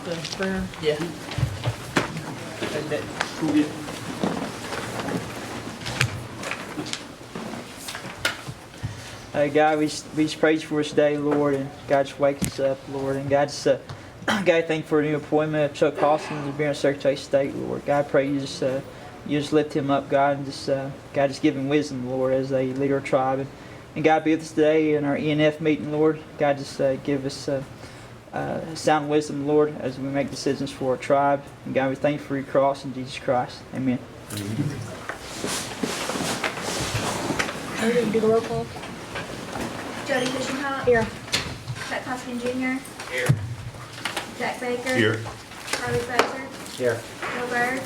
the prayer? Yeah. God, we just praise you for this day, Lord, and God, just wake us up, Lord, and God, just God, thank you for a new appointment of Chuck Austin to be our Secretary of State, Lord. God, I pray you just lift him up, God, and God, just give him wisdom, Lord, as they lead our tribe, and God, be with us today in our ENF meeting, Lord. God, just give us sound wisdom, Lord, as we make decisions for our tribe, and God, we thank you for your cross in Jesus Christ. Amen. Do the roll call. Jody Fishenhop. Here. Chuck Hoskin Jr. Here. Jack Baker. Here. Harley Fraser. Here. Bill Byrd.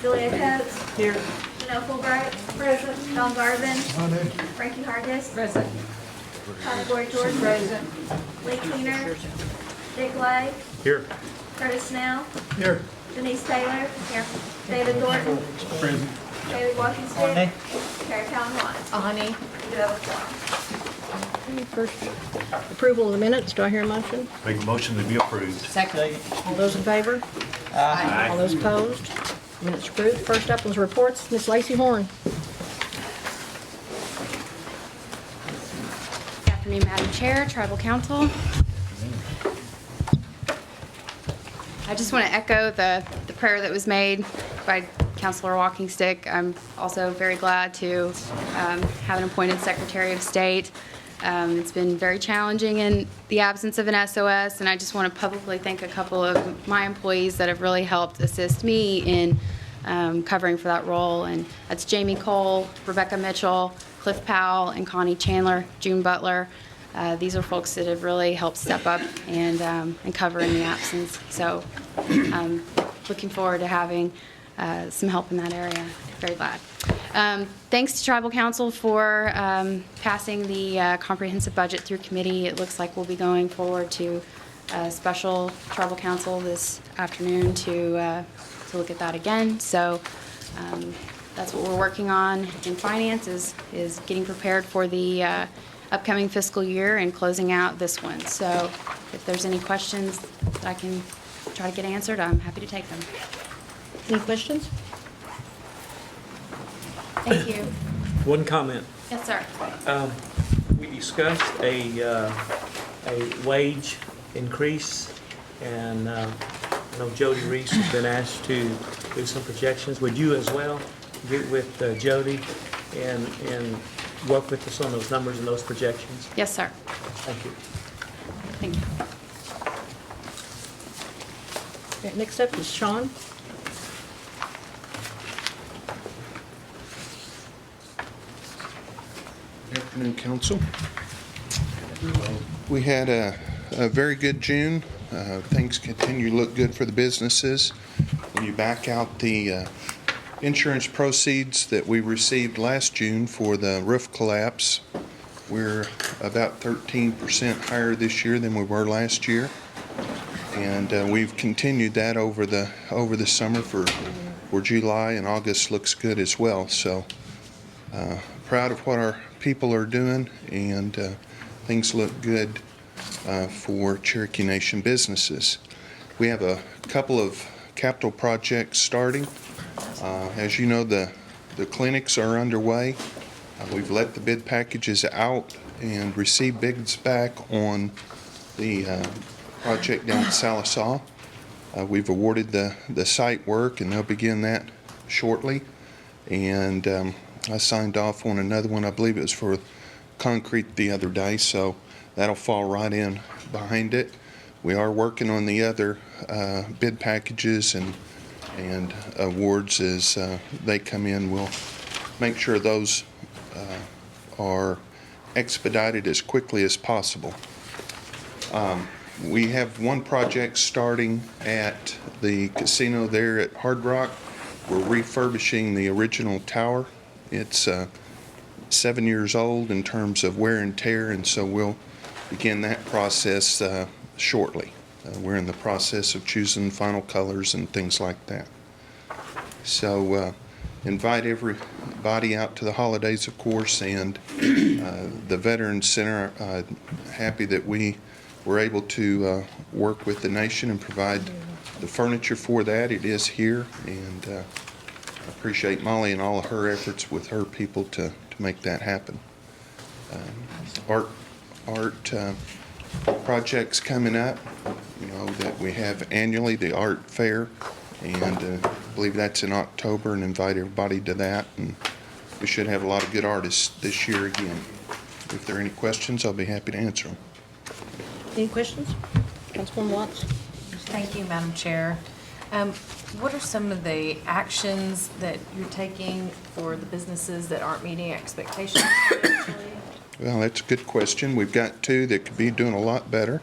Julia Coates. Here. Janelle Fulbright. Present. Don Garvin. Frankie Hargis. Present. Connie Boyd Jordan. Present. Lee Keener. Dick Lay. Here. Curtis Snell. Here. Denise Taylor. Here. David Thornton. Present. David Walking-Stick. Terry Callen Watts. Honey. You do have a quorum. First, approval of the minutes. Do I hear a motion? Make a motion to be approved. Second. All those in favor? Aye. All those opposed? Minutes approved. First up was reports. Ms. Lacey Horn. Good afternoon, Madam Chair, Tribal Council. I just want to echo the prayer that was made by Councilor Walking-Stick. I'm also very glad to have an appointed Secretary of State. It's been very challenging in the absence of an SOS, and I just want to publicly thank a couple of my employees that have really helped assist me in covering for that role, and that's Jamie Cole, Rebecca Mitchell, Cliff Powell, and Connie Chandler, June Butler. These are folks that have really helped step up and cover in the absence. So I'm looking forward to having some help in that area. Very glad. Thanks to Tribal Council for passing the comprehensive budget through committee. It looks like we'll be going forward to a special Tribal Council this afternoon to look at that again. So that's what we're working on in finance is getting prepared for the upcoming fiscal year and closing out this one. So if there's any questions that I can try to get answered, I'm happy to take them. Any questions? Thank you. One comment. Yes, sir. We discussed a wage increase, and I know Jody Reese has been asked to do some projections. Would you as well get with Jody and work with us on those numbers and those projections? Yes, sir. Thank you. Thank you. Okay, next up is Sean. Good afternoon, Council. We had a very good June. Things continue to look good for the businesses. When you back out the insurance proceeds that we received last June for the roof collapse, we're about 13% higher this year than we were last year. And we've continued that over the summer for July, and August looks good as well. So proud of what our people are doing, and things look good for Cherokee Nation businesses. We have a couple of capital projects starting. As you know, the clinics are underway. We've let the bid packages out and received bids back on the project down at Salisaw. We've awarded the site work, and they'll begin that shortly. And I signed off on another one. I believe it was for concrete the other day, so that'll fall right in behind it. We are working on the other bid packages and awards as they come in. We'll make sure those are expedited as quickly as possible. We have one project starting at the casino there at Hard Rock. We're refurbishing the original tower. It's 7 years old in terms of wear and tear, and so we'll begin that process shortly. We're in the process of choosing final colors and things like that. So invite everybody out to the holidays, of course, and the Veterans Center. Happy that we we're able to work with the nation and provide the furniture for that. It is here, and I appreciate Molly and all of her efforts with her people to make that happen. Art projects coming up, that we have annually, the art fair, and I believe that's in October, and invite everybody to that. And we should have a lot of good artists this year again. If there are any questions, I'll be happy to answer them. Any questions? Councilwoman Watts? Thank you, Madam Chair. What are some of the actions that you're taking for the businesses that aren't meeting expectations financially? Well, that's a good question. We've got two that could be doing a lot better.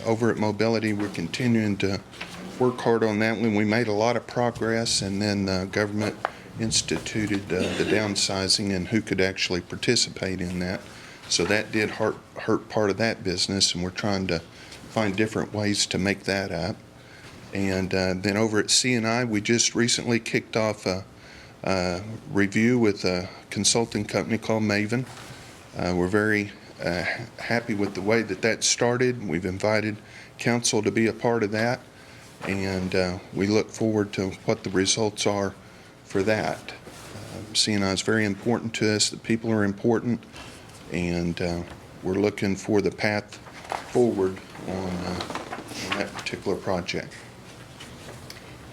Over at Mobility, we're continuing to work hard on that one. We made a lot of progress, and then the government instituted the downsizing and who could actually participate in that. So that did hurt part of that business, and we're trying to find different ways to make that up. And then over at C&I, we just recently kicked off a review with a consulting company called Maven. We're very happy with the way that started. We've invited council to be a part of that, and we look forward to what the results are for that. C&I is very important to us. The people are important, and we're looking for the path forward on that particular project.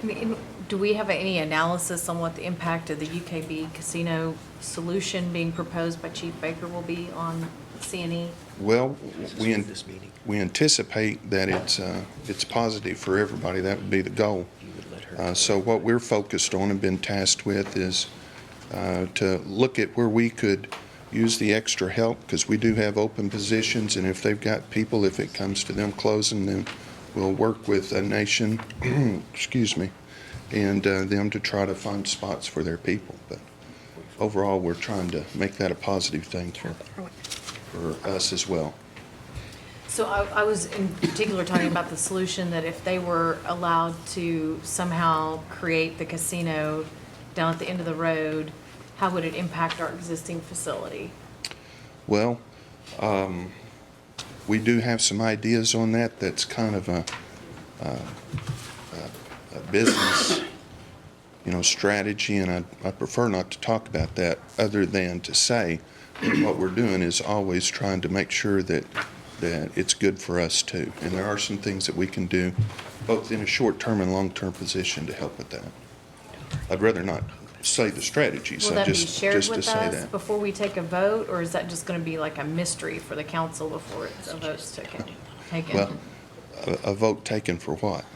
I mean, do we have any analysis on what the impact of the UKB casino solution being proposed by Chief Baker will be on C&E? Well, we anticipate that it's positive for everybody. That would be the goal. So what we're focused on and been tasked with is to look at where we could use the extra help, because we do have open positions, and if they've got people, if it comes to them closing, then we'll work with a nation, excuse me, and them to try to find spots for their people. But overall, we're trying to make that a positive thing for us as well. So I was in particular talking about the solution that if they were allowed to somehow create the casino down at the end of the road, how would it impact our existing facility? Well, we do have some ideas on that. That's kind of a business, strategy, and I prefer not to talk about that other than to say what we're doing is always trying to make sure that it's good for us too. And there are some things that we can do both in a short-term and long-term position to help with that. I'd rather not say the strategy, Will so that be just shared to with say us that. before we take a vote, or is that just going to be like a mystery for the council before a vote's taken? Well, a vote taken for what?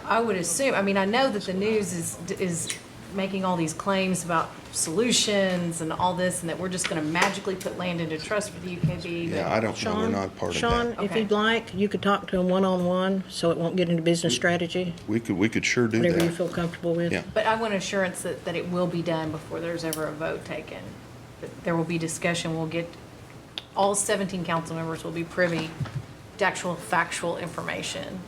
I would assume, I know that the news is making all these claims about solutions and all this, and that we're just going to magically put land into trust for the UKB. Yeah, I don't know. We're not part of Sean, that. if Okay. you'd like, you could talk to him one-on-one, so it won't get into business strategy, We could sure do whatever you that. feel comfortable with. Yeah. But I want assurance that it will be done before there's ever a vote taken. That there will be discussion, all 17 council members will be privy to actual factual information.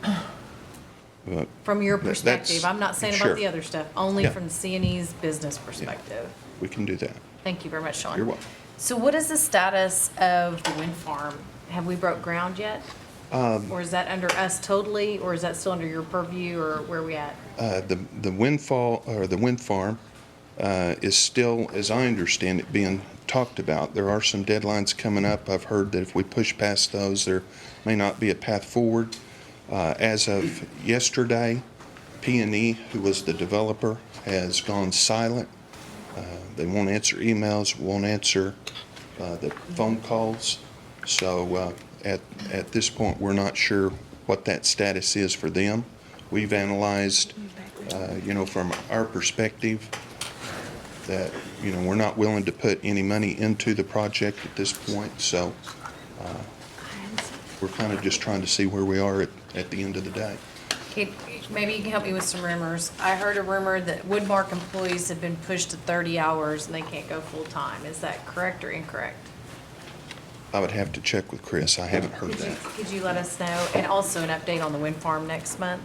But From your That's- perspective, I'm not saying sure. about the other stuff, only Yeah. from C&E's business perspective. we can do that. Thank you very much, Sean. You're welcome. So what is the status of the wind farm? Have we broke ground yet? Or is that under us totally, or is that still under your purview, or where are we at? The wind farm is still, as I understand it, being talked about. There are some deadlines coming up. I've heard that if we push past those, there may not be a path forward. As of yesterday, P&E, who was the developer, has gone silent. They won't answer emails, won't answer the phone calls. So at this point, we're not sure what that status is for them. We've analyzed, from our perspective, that, we're not willing to put any money into the project at this point. So we're kind of just trying to see where we are at the end of the day. Okay, maybe you can help me with some rumors. I heard a rumor that Woodmark employees have been pushed to 30 hours and they can't go full-time. Is that correct or incorrect? I would have to check with Chris. I haven't heard that. Could you let us know? And also an update on the wind farm next month.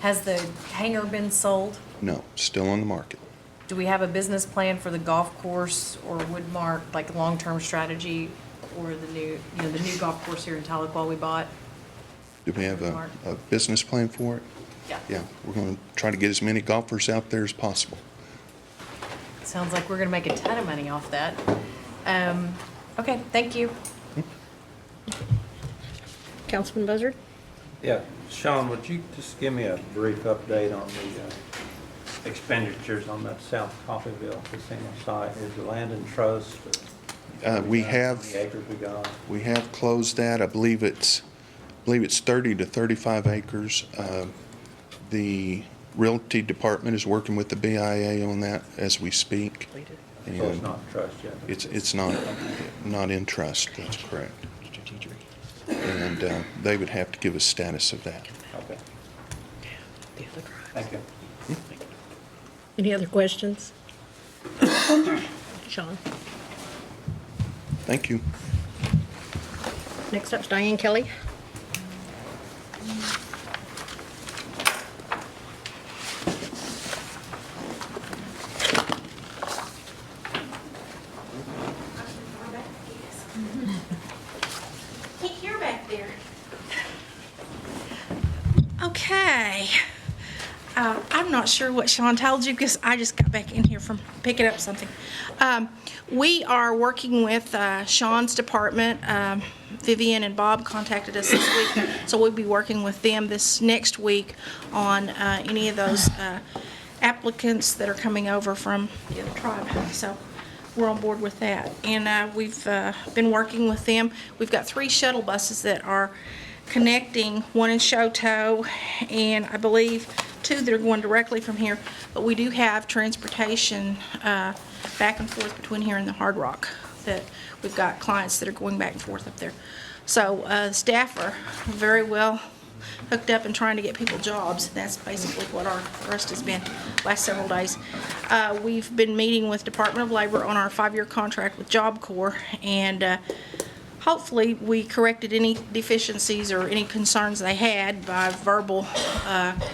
Has the hangar been sold? No, still on the market. Do we have a business plan for the golf course or Woodmark, like long-term strategy or the new, the new golf course here in Tahlequah we bought. Do we have a business plan for it? Yeah. Yeah, we're going to try to get as many golfers out there as possible. Sounds like we're gonna make a ton of money off that. Okay, thank you. Councilman Buzzard? Yeah, Sean, would you just give me a brief update on the expenditures on that South Coffeyville casino site? Is the land in trust? We How have many acres we got? we have closed that. I believe it's 30 to 35 acres. The Realty Department is working with the BIA on that as we speak. So it's And not in trust yet? it's not in trust. That's correct. And they would have to give us status of that. Okay. Thank you. Any other questions? Sean? Thank you. Next up's Diane Kelly. Can't hear back there. Okay. I'm not sure what Sean told you because I just got back in here from picking up something. We are working with Sean's department. Vivian and Bob contacted us this week, so we'll be working with them this next week on any of those applicants that are coming over from the other tribe. So we're on board with that. And we've been working with them. We've got 3 shuttle buses that are connecting, one in Shoto, and I believe 2 that are going directly from here. But we do have transportation back and forth between here and the Hard Rock, that we've got clients that are going back and forth up there. So staff are very well hooked up and trying to get people jobs. That's basically what our thrust has been last several days. We've been meeting with Department of Labor on our 5-year contract with Job Corps, and hopefully we corrected any deficiencies or any concerns they had by verbal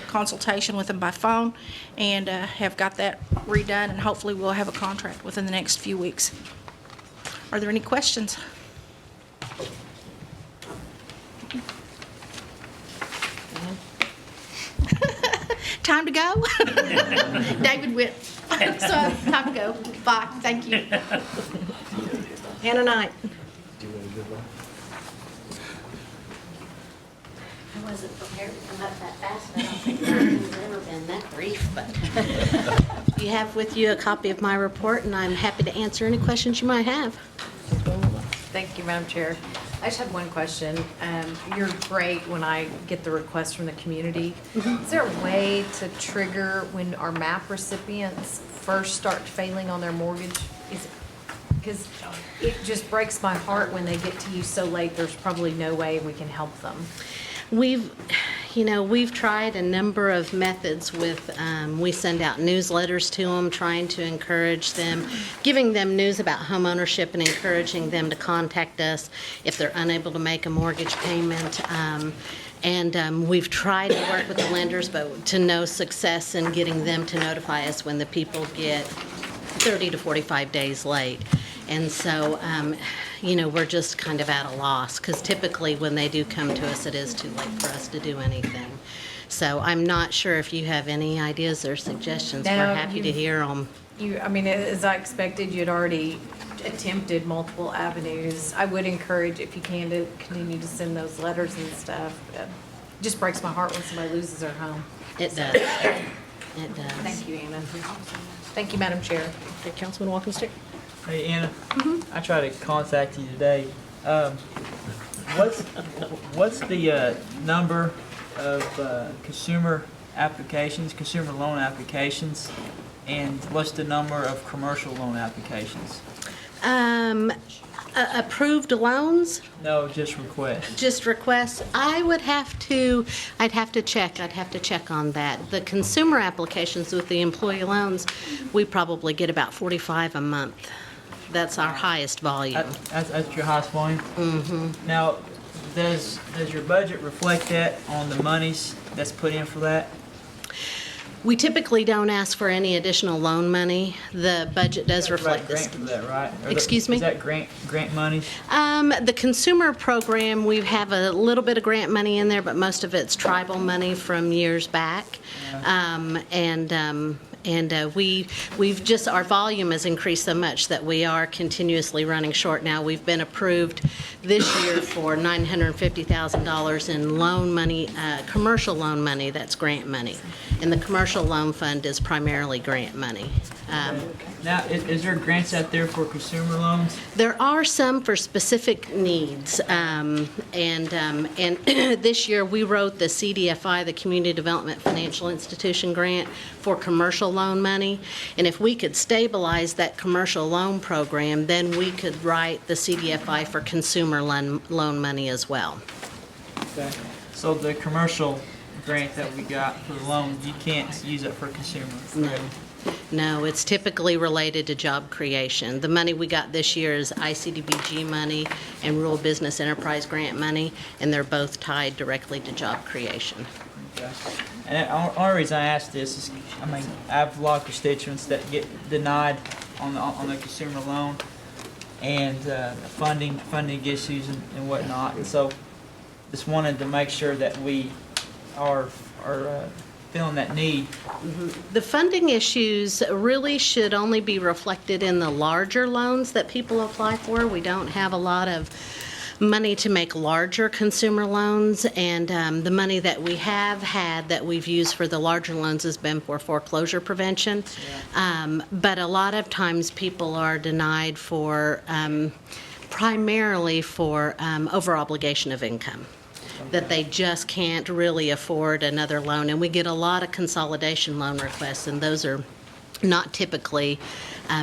consultation with them by phone, and have got that redone, and hopefully we'll have a contract within the next few weeks. Are there any questions? Time to go? David went, so time to go. Bye, thank you. Hannah Knight. I wasn't prepared to come up that fast. I don't think it's ever been that brief, but you have with you a copy of my report, and I'm happy to answer any questions you might have. Thank you, Madam Chair. I just have one question. You're great when I get the request from the community. Is there a way to trigger when our MAP recipients first start failing on their mortgage? Because it just breaks my heart when they get to you so late, there's probably no way we can help them. We've tried a number of methods with, we send out newsletters to them, trying to encourage them, giving them news about home ownership and encouraging them to contact us if they're unable to make a mortgage payment. And we've tried to work with the lenders, but to no success in getting them to notify us when the people get 30 to 45 days late. And so, we're just kind of at a loss, because typically when they do come to us, it is too late for us to do anything. So I'm not sure if you have any ideas or suggestions. No, We're happy to hear them. As I expected, you'd already attempted multiple avenues. I would encourage, if you can, to continue to send those letters and stuff. It just breaks my heart when somebody loses their home. It does. It does. Thank you, Anna. Thank you, Madam Chair. Okay, Councilman Walkenstick. Hey, Anna. I tried to contact you today. What's the number of consumer applications, consumer loan applications, and what's the number of commercial loan applications? Approved loans? No, just requests. Just requests. I'd have to check on that. The consumer applications with the employee loans, we probably get about 45 a month. That's our highest volume. That's your highest volume? Mm-hmm. Now, does your budget reflect that on the monies that's put in for that? We typically don't ask for any additional loan money. The budget does reflect this. Grant for that, right? Excuse me? Is that grant money? The consumer program, we have a little bit of grant money in there, but most of it's tribal money from years back. We've just, our volume has increased so much that we are continuously running short now. We've been approved this year for $950,000 in loan money, commercial loan money, that's grant money. And the commercial loan fund is primarily grant money. Now, is there grants out there for consumer loans? There are some for specific needs, and this year we wrote the CDFI, the Community Development Financial Institution Grant, for commercial loan money. And if we could stabilize that commercial loan program, then we could write the CDFI for consumer loan money as well. Okay. So the commercial grant that we got for the loans, you can't use it for consumer? No. No, it's typically related to job creation. The money we got this year is ICDBG money and Rural Business Enterprise Grant money, and they're both tied directly to job creation. Okay. And the only reason I ask this is, I mean, I have a lot of constituents that get denied on the consumer loan and funding issues and whatnot. And so just wanted to make sure that we are feeling that need. The funding issues really should only be reflected in the larger loans that people apply for. We don't have a lot of money to make larger consumer loans, and the money that we have had that we've used for the larger loans has been for foreclosure prevention. But a lot of times people are denied for primarily for over obligation of income, that they just can't really afford another loan. And we get a lot of consolidation loan requests, and those are not typically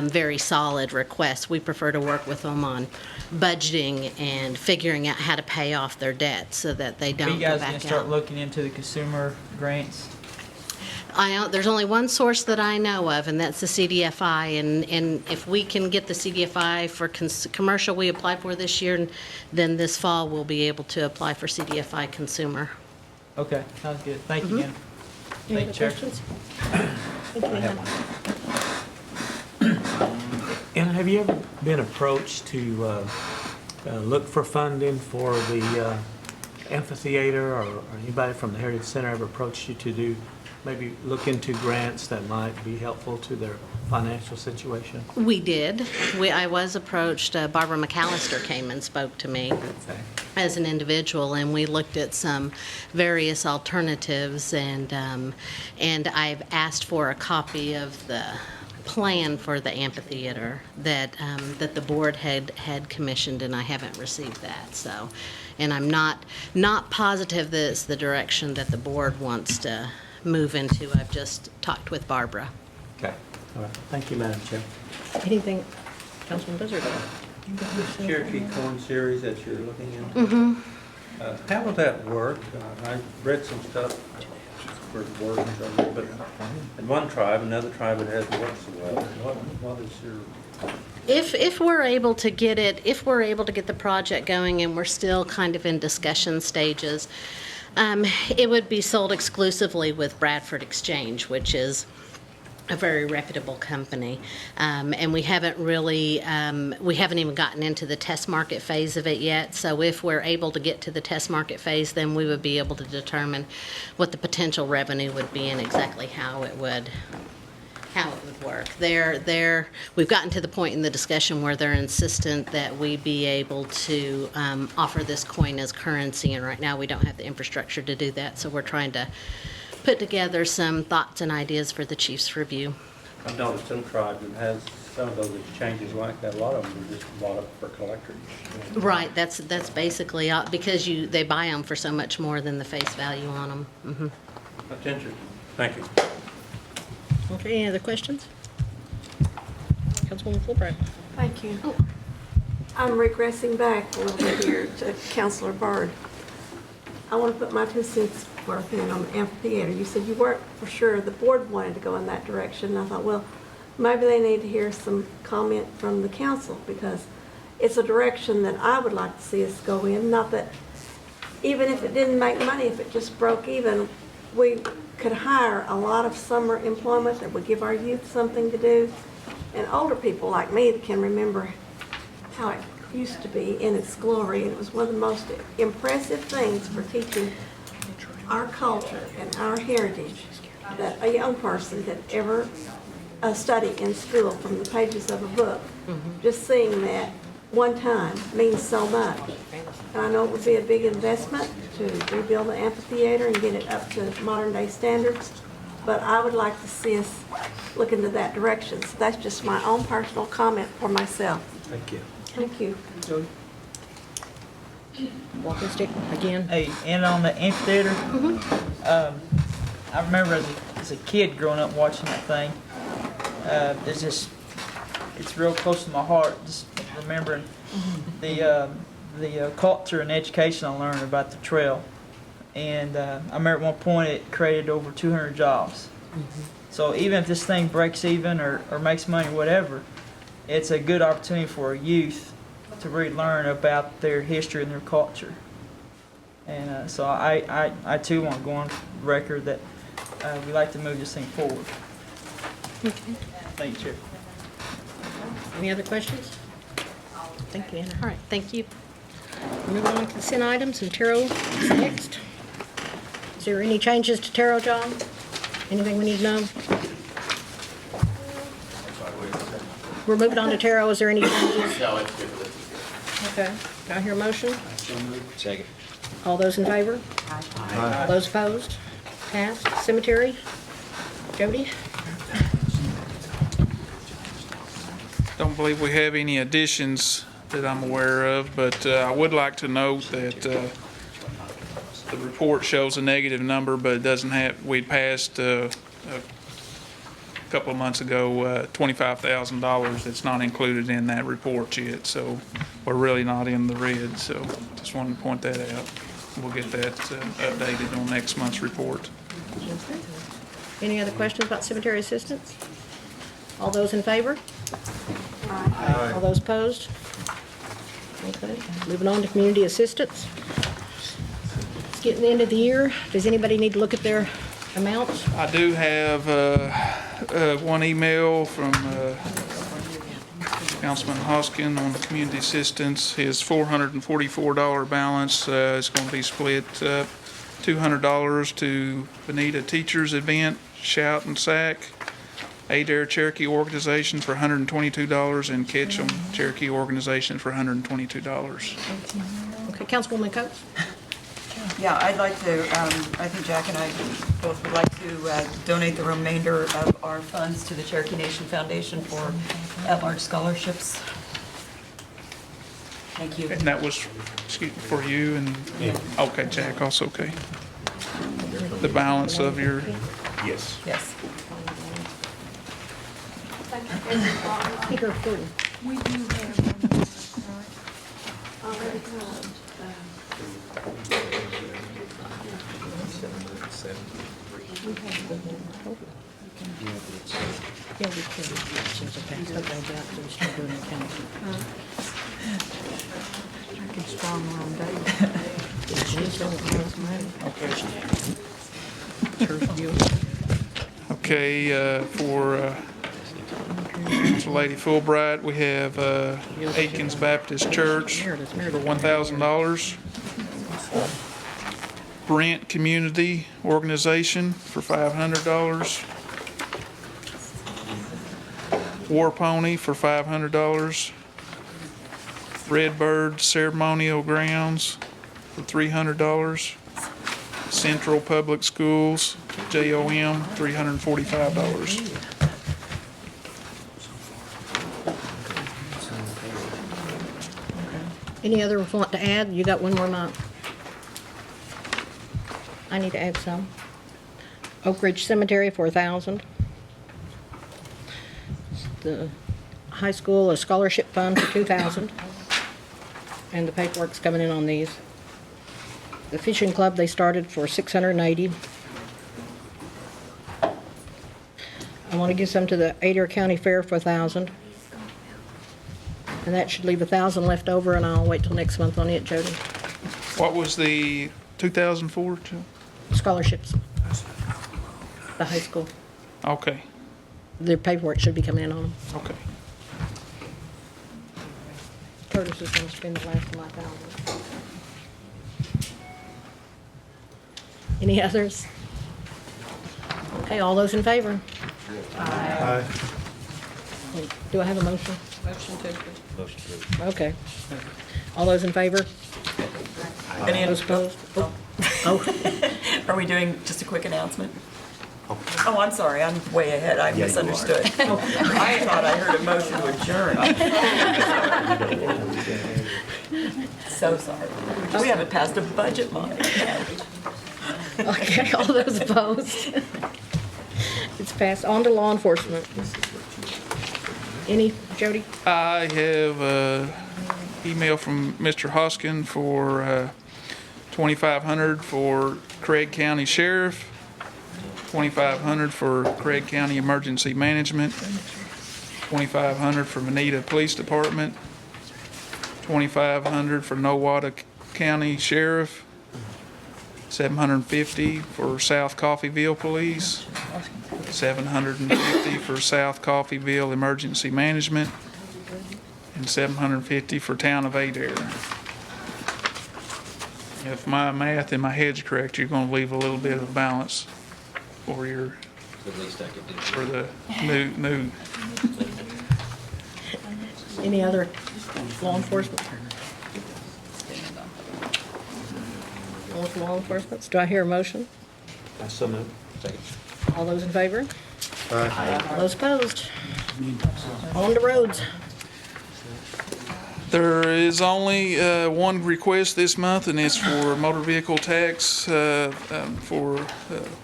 very solid requests. We prefer to work with them on budgeting and figuring out how to pay off their debt so that they don't Are you guys go back going to start out. looking into the consumer grants? There's only one source that I know of, and that's the CDFI. And if we can get the CDFI for commercial we applied for this year, then this fall we'll be able to apply for CDFI consumer. Okay, sounds good. Thank you again. Any Thank other you, Chair. questions? Thank you, Hannah. And have you ever been approached to look for funding for the amphitheater, or anybody from the Heritage Center ever approached you to do, maybe look into grants that might be helpful to their financial situation? We did. I was approached. Barbara McAllister came and spoke to me as an individual, and we looked at some various alternatives, and I've asked for a copy of the plan for the amphitheater that the board had commissioned, and I haven't received that. So, and I'm not positive that it's the direction that the board wants to move into. I've just talked with Barbara. Okay. All right. Thank you, Madam Chair. Anything, Councilman Blizzard? This Cherokee corn series that you're looking into, how will that work? I read some stuff for words on it, but in one tribe, another tribe, it hasn't worked so well. What is your... If we're able to get it, if we're able to get the project going, and we're still kind of in discussion stages, it would be sold exclusively with Bradford Exchange, which is a very reputable company, and we haven't even gotten into the test market phase of it yet. So if we're able to get to the test market phase, then we would be able to determine what the potential revenue would be and exactly how it would work. We've gotten to the point in the discussion where they're insistent that we be able to offer this coin as currency, and right now we don't have the infrastructure to do that. So we're trying to put together some thoughts and ideas for the chief's review. I've noticed some tribes that has some of those exchanges like that. A lot of them are just bought up for collectors. Right, that's basically because they buy them for so much more than the face value on them. Mm-hmm. That's interesting. Thank you. Okay, any other questions? Councilwoman Fulbright. Thank you. I'm regressing back a little bit here to Councilor Byrd. I want to put my 2 cents worth in on the amphitheater. You said you weren't for sure the board wanted to go in that direction. And I thought, well, maybe they need to hear some comment from the council, because it's a direction that I would like to see us go in. Not that even if it didn't make money, if it just broke even, we could hire a lot of summer employment that would give our youth something to do. And older people like me that can remember how it used to be in its glory. And it was one of the most impressive things for teaching our culture and our heritage that a young person could ever study in school from the pages of a book. Just seeing that one time means so much. And I know it would be a big investment to rebuild the amphitheater and get it up to modern day standards, but I would like to see us look into that direction. So that's just my own personal comment for myself. Thank you. Thank you. Walking stick again. Hey, and on the amphitheater, I remember as a kid growing up watching that thing. It's real close to my heart. Just remembering the culture and education I learned about the trail. And I remember at one point it created over 200 jobs. So even if this thing breaks even or makes money, whatever, it's a good opportunity for youth to really learn about their history and their culture. And so I too want to go on record that we like to move this thing forward. Okay. Thank you, Chair. Any other questions? Thank you, Anna. All right, thank you. Moving on to consent items, and Terrell is next. Is there any changes to Terrell, John? Anything we need to know? We're moving on to Terrell. Is there any changes? No, it's good. Okay. Do I hear a motion? Second. All those in favor? All those opposed? Passed. Cemetery? Jody? Don't believe we have any additions that I'm aware of, but I would like to note that the report shows a negative number, but it doesn't have, we passed a couple of months ago $25,000 that's not included in that report yet, so we're really not in the red, so just wanted to point that out. We'll get that updated on next month's report. Any other questions about cemetery assistance? All those in favor? All those opposed? Okay, moving on to community assistance. It's getting the end of the year. Does anybody need to look at their amounts? I do have one email from Councilman Hoskin on community assistance. His $444 balance is going to be split $200 to Bonita Teachers Event, Shout and Sack, Adair Cherokee Organization for $122, and Ketchum Cherokee Organization for $122. Okay, Councilwoman Coates? Yeah, I'd like to, I think Jack and I both would like to donate the remainder of our funds to the Cherokee Nation Foundation for at-large scholarships. Thank you. And that was, excuse me, for you and, okay, Jack, also okay. The balance of your, Yes. Yes. Speaker Gordon. We do have Yeah, we can. Since it passed, okay, yeah, so we're still doing accounting. I can strong arm okay, for Lady Fulbright, we have Aikens Baptist Church for $1,000. Brent Community Organization for $500. War Pony for $500. Redbird Ceremonial Grounds for $300. Central Public Schools, JOM, $345. Any other want to add? You got one more month. I need to add some. Oak Ridge Cemetery for $1,000. The high school, a scholarship fund for $2,000. And the paperwork's coming in on these. The fishing club, they started for $680. I want to give some to the Adair County Fair for $1,000. And that should leave $1,000 left over, and I'll wait till next month on it, Jody. What was the 2004? Scholarships. the high school. Okay, Their paperwork should be coming in on them. okay. Curtis is gonna spend the last of my $1,000. Any others? Okay, all those in favor? Aye. Do I have a motion? Motion to approve. Motion approved. Okay. All those in favor? Any Those opposed? Oh, Are we doing just a quick announcement? Oh, I'm sorry, I'm way ahead, I misunderstood. I thought I heard a motion to adjourn. So sorry. We haven't passed a budget line yet. okay, all those opposed? It's passed. On to law enforcement. Any, Jody? I have an email from Mr. Hoskin for $2,500 for Craig County Sheriff, $2,500 for Craig County Emergency Management, $2,500 for Manita Police Department, $2,500 for Nowata County Sheriff, $750 for South Coffeyville Police, $750 for South Coffeyville Emergency Management, and $750 for Town of Adair. If my math in my head's correct, you're going to leave a little bit of balance for your, The least I could do. for the new. Any other law enforcement? Law enforcement. Do I hear a motion? I so moved. Second. All those in favor? All those opposed? On to roads. There is only one request this month, and it's for motor vehicle tax for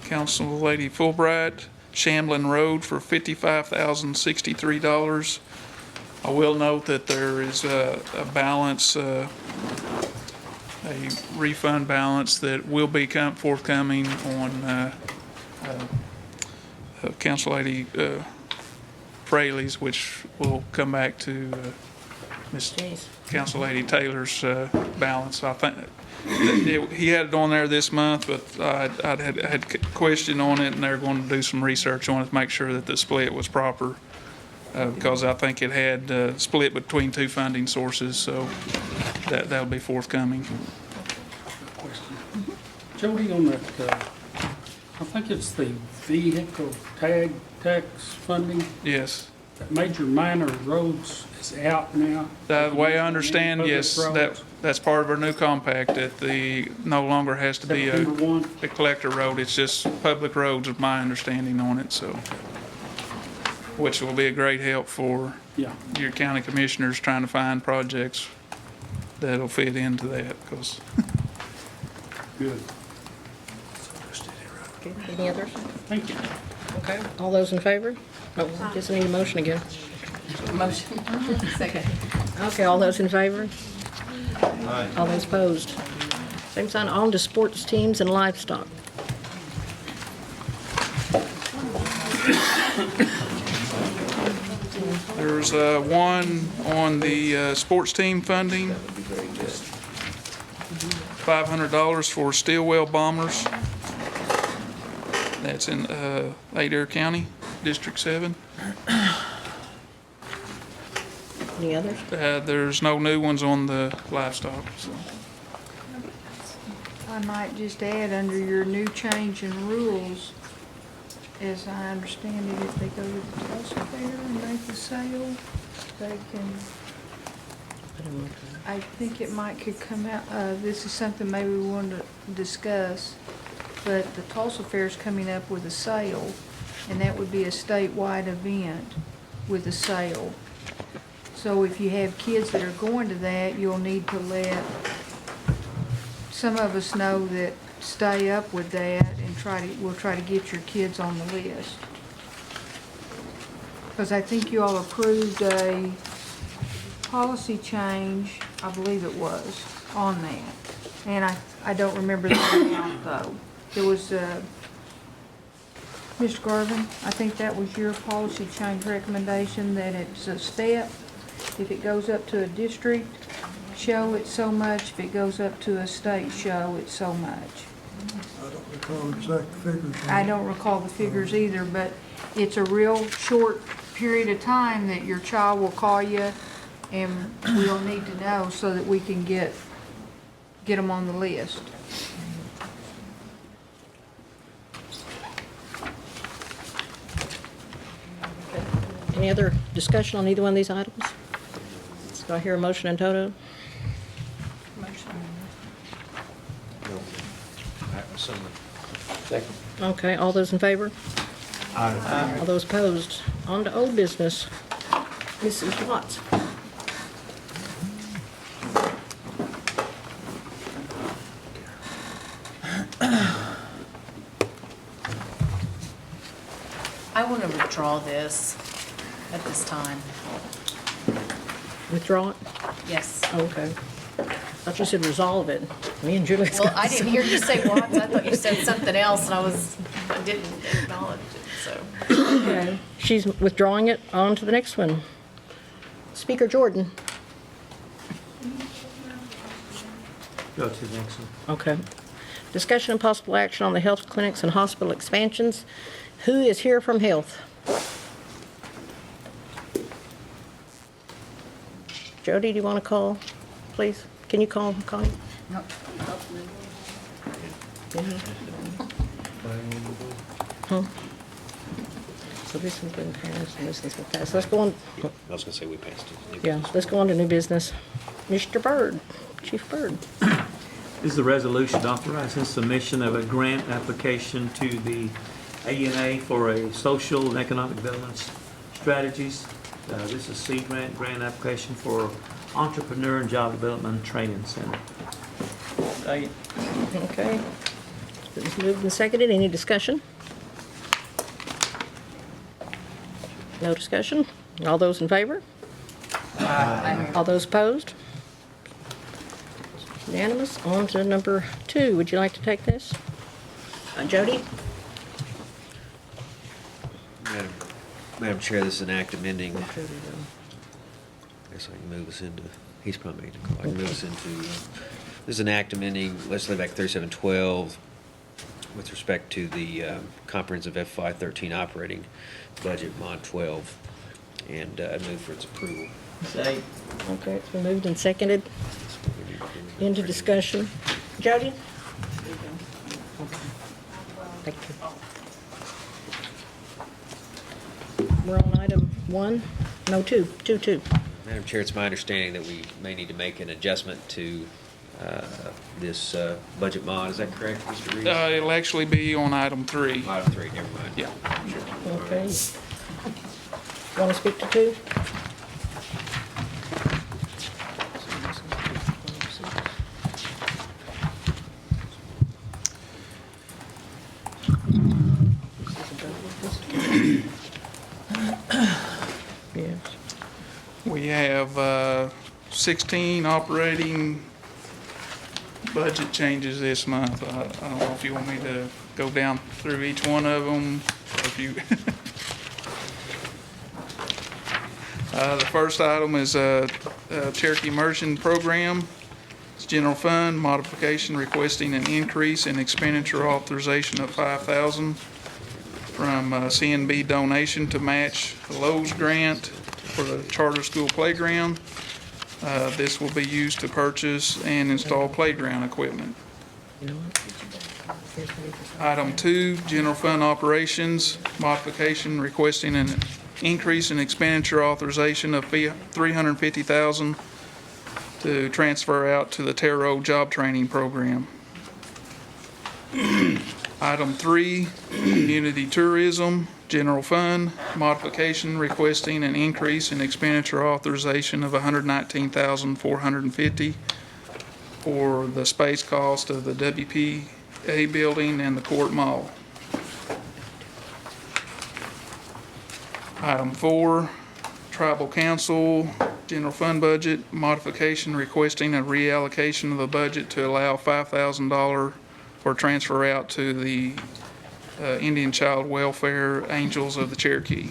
Council Lady Fulbright, Shamblin Road for $55,063. I will note that there is a balance, a refund balance that will be forthcoming on Council Lady Fraley's, which will come back to Ms. Council Lady Taylor's balance. I think he had it on there this month, but I had a question on it, and they're going to do some research on it to make sure that the split was proper, because I think it had split between two funding sources, so that'll be forthcoming. Jody, on that, I think it's the vehicle tag tax funding. Yes. That major minor roads is out now. The way I understand, Public yes, roads. that's part of our new compact, that no longer has to be a collector road, it's just public roads, is my understanding on it, so. Which will be a great help for your county commissioners trying to find projects that'll fit into that, because. Good. Okay, any others? Thank you. Okay, all those in favor? Oh, just need a motion again. Motion. Second. Okay, all those in favor? Aye. All those opposed? Same sign. On to sports teams and livestock. There's one on the sports team funding, $500 for Stillwell Bombers. That's in Adair County, District 7. Any others? There's no new ones on the livestock, so. I might just add, under your new change in rules, as I understand it, if they go to the Tulsa Fair and make the sale, they can, I think it could come out, this is something maybe we want to discuss, but the Tulsa Fair is coming up with a sale, and that would be a statewide event with a sale. So if you have kids that are going to that, you'll need to let some of us know that stay up with that and we'll try to get your kids on the list. Because I think you all approved a policy change, I believe it was, on that. And I don't remember the amount though. It was, Mr. Garvin, I think that was your policy change recommendation, that it's a step. If it goes up to a district show, it's so much. If it goes up to a state show, it's so much. I don't recall exact figures. I don't recall the figures either, but it's a real short period of time that your child will call you, and we'll need to know so that we can get them on the list. Any other discussion on either one of these items? Do I hear a motion in toto? Second. Okay, all those in favor? Aye. All those opposed? On to old business. Mrs. Watts. I want to withdraw this at this time. Withdraw it? Yes. Okay. I thought you said resolve it. Me and Julie's Well, got I didn't hear you say Watts. I thought you said something else, and I didn't acknowledge it, so. Okay. She's withdrawing it. On to the next one. Speaker Jordan. Go to the next one. Okay. Discussion and possible action on the health clinics and hospital expansions. Who is here from health? Jody, do you want to call, please? Can you call, Connie? So this has been passed and this has been passed. Let's go on. I was gonna say we passed it. Yeah, let's go on to new business. Mr. Byrd, Chief Byrd. This is the resolution authorizing submission of a grant application to the ANA for a social and economic development strategies. This is C grant application for Entrepreneur and Job Development Training Center. Okay. It's moved and seconded. Any discussion? No discussion? All those in favor? Aye. All those opposed? Unanimous. On to number 2. Would you like to take this? Jody? Madam Chair, this is an act amending. I guess I can move us into, he's probably making a call. I can move us into, this is an act amending Legislative Act 3712 with respect to the comprehensive FY13 operating budget, Mod 12, and I move for its approval. Say. Okay, it's been moved and seconded. Into discussion. Jody? Thank you. We're on item 1? No, 2. 2. Madam Chair, it's my understanding that we may need to make an adjustment to this budget mod. Is that correct, Mr. Reeves? It'll actually be on item 3. Item 3, never mind. Yeah. Okay. Want to speak to 2? Yes. We have 16 operating budget changes this month. I don't know if you want me to go down through each one of them, or if you. The first item is Cherokee Immersion Program. It's general fund modification requesting an increase in expenditure authorization of $5,000 from CNB donation to match the Lowe's grant for the charter school playground. This will be used to purchase and install playground equipment. Item 2, general fund operations modification requesting an increase in expenditure authorization of $350,000 to transfer out to the Terro job training program. Item 3, community tourism, general fund, modification requesting an increase in expenditure authorization of $119,450 for the space cost of the WPA building and the court mall. Item 4, tribal council, general fund budget, modification requesting a reallocation of the budget to allow $5,000 for transfer out to the Indian Child Welfare Angels of the Cherokee.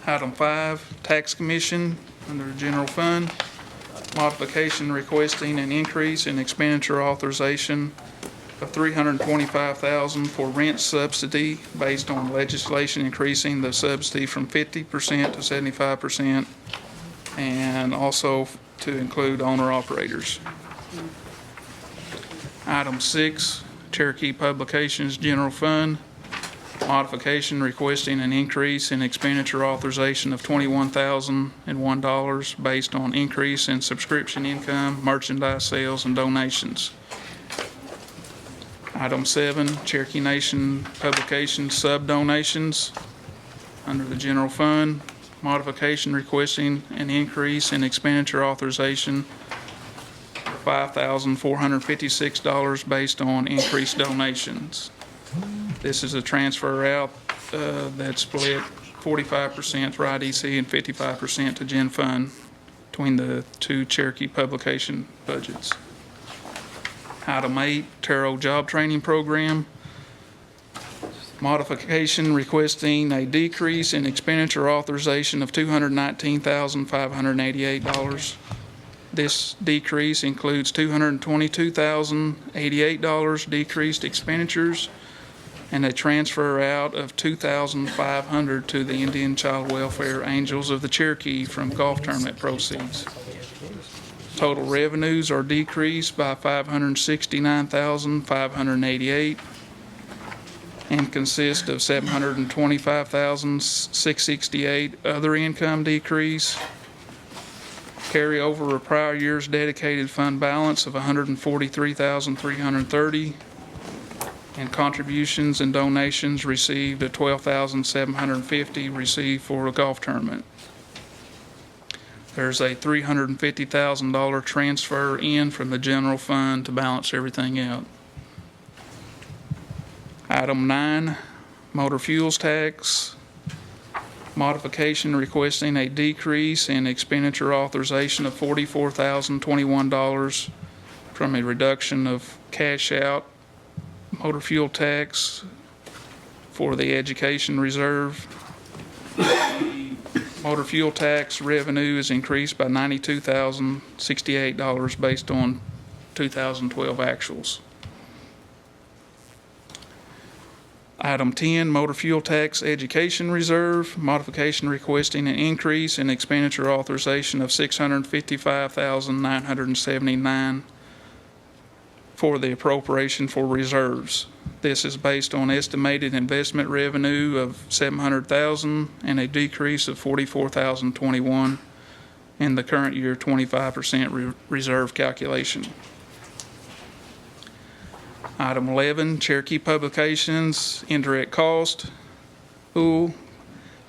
Item 5, Tax Commission under General Fund, modification requesting an increase in expenditure authorization of $325,000 for rent subsidy based on legislation increasing the subsidy from 50% to 75%, and also to include owner-operators. Item 6, Cherokee Publications General Fund, modification requesting an increase in expenditure authorization of $21,001 based on increase in subscription income, merchandise sales, and donations. Item 7, Cherokee Nation Publications sub-donations under the general fund, modification requesting an increase in expenditure authorization of $5,456 based on increased donations. This is a transfer out that's split 45% for IDC and 55% to Gen Fund between the two Cherokee publication budgets. Item 8, Taro Job Training Program. Modification requesting a decrease in expenditure authorization of $219,588. This decrease includes $222,088 decreased expenditures and a transfer out of $2,500 to the Indian Child Welfare Angels of the Cherokee from golf tournament proceeds. Total revenues are decreased by $569,588 and consist of $725,668 other income decrease, carryover of prior year's dedicated fund balance of $143,330, and contributions and donations received of $12,750 received for a golf tournament. There's a $350,000 transfer in from the general fund to balance everything out. Item 9, motor fuels tax. Modification requesting a decrease in expenditure authorization of $44,021 from a reduction of cash out motor fuel tax for the education reserve. Motor fuel tax revenue is increased by $92,068 based on 2012 actuals. Item 10, motor fuel tax education reserve, modification requesting an increase in expenditure authorization of $655,979 for the appropriation for reserves. This is based on estimated investment revenue of $700,000 and a decrease of $44,021 in the current year 25% reserve calculation. Item 11, Cherokee Publications indirect cost pool.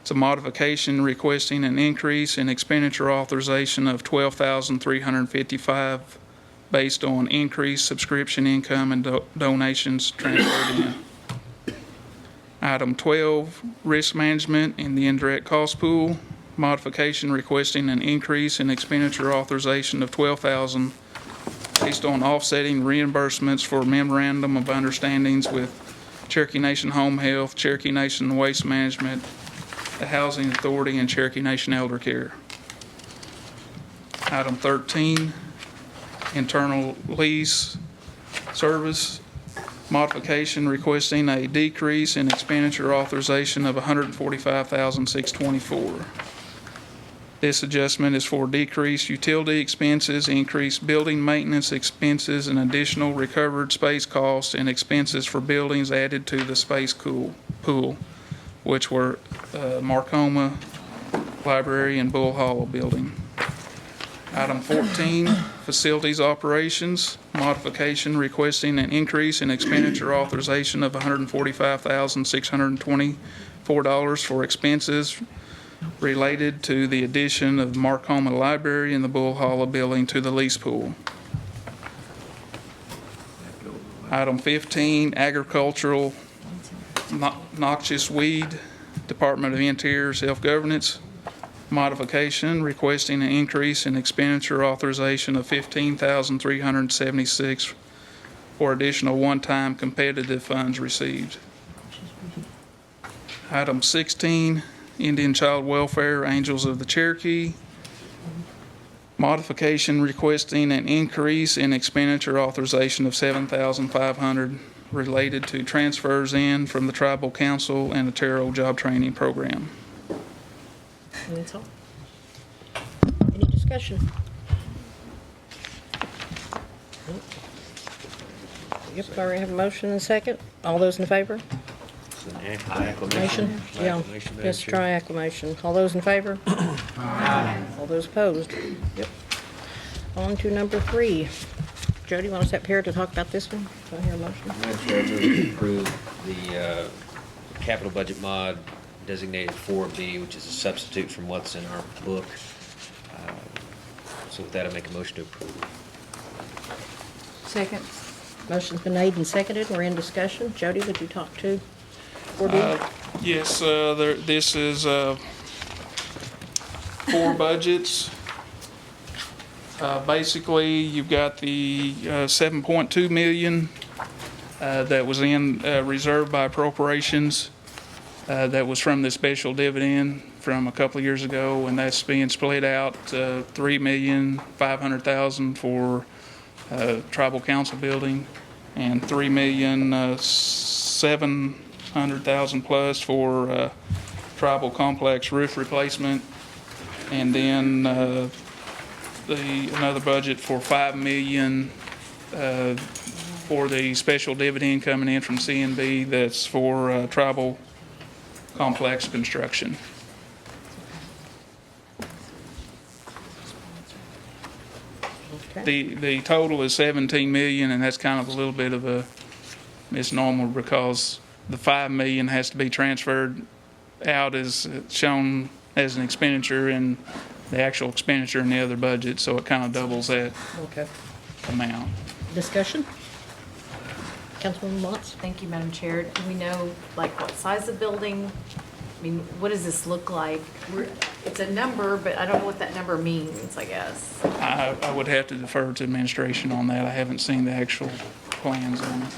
It's a modification requesting an increase in expenditure authorization of $12,355 based on increased subscription income and donations transferred in. Item 12, risk management in the indirect cost pool. Modification requesting an increase in expenditure authorization of $12,000 based on offsetting reimbursements for memorandum of understandings with Cherokee Nation Home Health, Cherokee Nation Waste Management, the Housing Authority, and Cherokee Nation Elder Care. Item 13, internal lease service. Modification requesting a decrease in expenditure authorization of $145,624. This adjustment is for decreased utility expenses, increased building maintenance expenses, and additional recovered space costs and expenses for buildings added to the space pool, which were Marcoma Library and Bull Hollow building. Item 14, facilities operations, modification requesting an increase in expenditure authorization of $145,624 for expenses related to the addition of Marcoma Library and the Bull Hollow building to the lease pool. Item 15, agricultural noxious weed, Department of Interior Self-Governance. Modification requesting an increase in expenditure authorization of $15,376 for additional one-time competitive funds received. Item 16, Indian Child Welfare Angels of the Cherokee. modification requesting an increase in expenditure authorization of $7,500 related to transfers in from the Tribal Council and the Terrell Job Training Program. And that's all. Any discussion? Nope. Yep, I already have a motion and a second. All those in favor? It's an acclamation. Yeah, Acclamation, Madam let's Chair. try acclamation. All those in favor? All those opposed? Yep. On to number 3. Jody, want to step here to talk about this one? Do I hear a motion? Madam Chair, I move to approve the capital budget mod designated 4B, which is a substitute from what's in our book. So with that, I make a motion to approve. Second. Motion's been made and seconded. We're in discussion. Jody, would you talk to 4B? Yes, this is 4 budgets. Basically, you've got the $7.2 million that was in reserved by appropriations. That was from the special dividend from a couple of years ago, and that's being split out $3,500,000 for tribal council building, and $3,700,000 plus for tribal complex roof replacement, and then another budget for $5 million for the special dividend coming in from CNB. That's for tribal complex construction. The total is 17 million, and that's kind of a little bit of a misnomer because the 5 million has to be transferred out as shown as an expenditure in the actual expenditure in the other budget, so it kind of doubles that amount. Discussion? Councilwoman Watts? Thank you, Madam Chair. Do we know, like, what size of building? I mean, what does this look like? It's a number, but I don't know what that number means, I guess. I would have to defer to administration on that. I haven't seen the actual plans on it.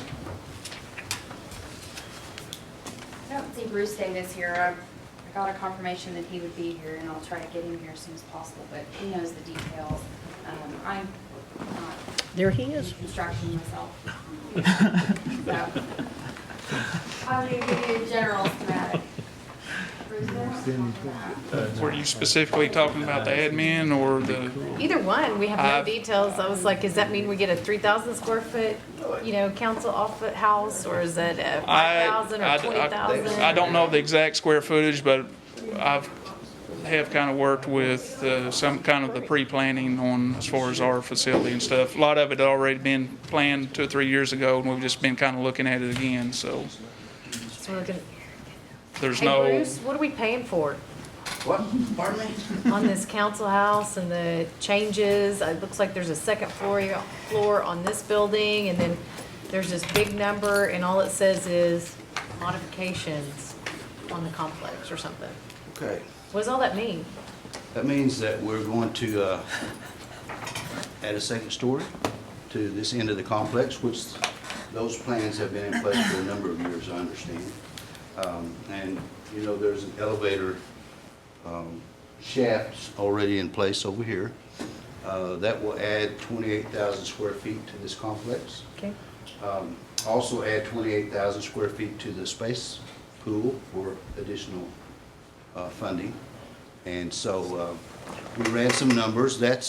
I don't see Bruce Davis here. I got a confirmation that he would be here, and I'll try to get him here as soon as possible, but he knows the details. I'm not There he is. construction myself. So, I'm going to give you a general schematic. Were you specifically talking about the admin or the? Either one, we have no details. I was like, does that mean we get a 3,000 square foot, council office house, or is it a 5,000 or 20,000? I don't know the exact square footage, but have kind of worked with some kind of the pre-planning on as far as our facility and stuff. A lot of it had already been planned 2 or 3 years ago, and we've just been kind of looking at it again. So there's no. Hey, Bruce, what are we paying for? What? Pardon me? On this council house and the changes? It looks like there's a second floor on this building, and then there's this big number, and all it says is modifications on the complex or something. Okay. What does all that mean? That means that we're going to add a second story to this end of the complex, which those plans have been in place for a number of years, I understand. And, there's an elevator shaft already in place over here. That will add 28,000 square feet to this complex. Okay. Also add 28,000 square feet to the space pool for additional funding. And so we ran some numbers. That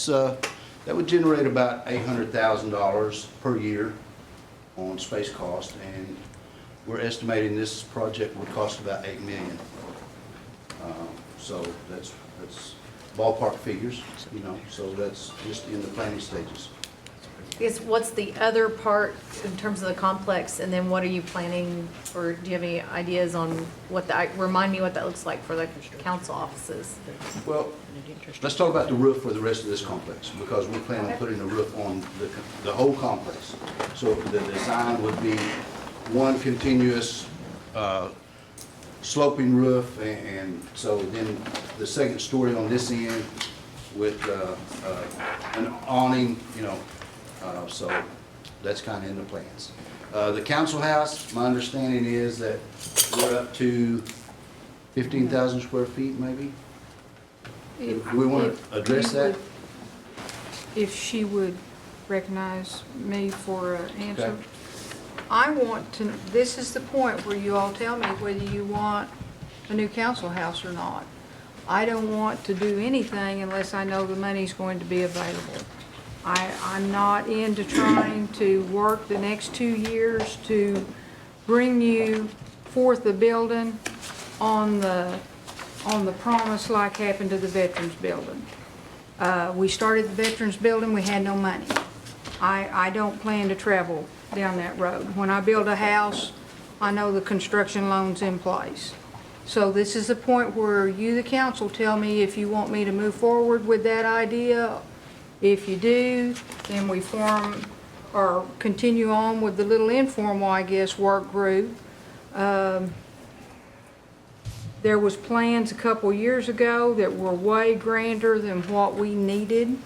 would generate about $800,000 per year on space cost, and we're estimating this project would cost about $8 million. So that's ballpark figures, so that's just in the planning stages. I guess what's the other part in terms of the complex, and then what are you planning, or do you have any ideas on remind me what that looks like for the council offices? Well, let's talk about the roof for the rest of this complex, because we plan on putting the roof on the whole complex. So the design would be one continuous sloping roof, and so then the second story on this end with an awning, so that's kind of in the plans. The council house, my understanding is that we're up to 15,000 square feet, maybe? Do we want to address that? if she would recognize me for an answer. Okay. I want to, this is the point where you all tell me whether you want a new council house or not. I don't want to do anything unless I know the money's going to be available. I'm not into trying to work the next 2 years to bring you forth the building on the promise like happened to the Veterans Building. We started the Veterans Building, we had no money. I don't plan to travel down that road. When I build a house, I know the construction loan's in place. So this is the point where you, the council, tell me if you want me to move forward with that idea. If you do, then we form or continue on with the little informal, I guess, work group. There was plans a couple years ago that were way grander than what we needed,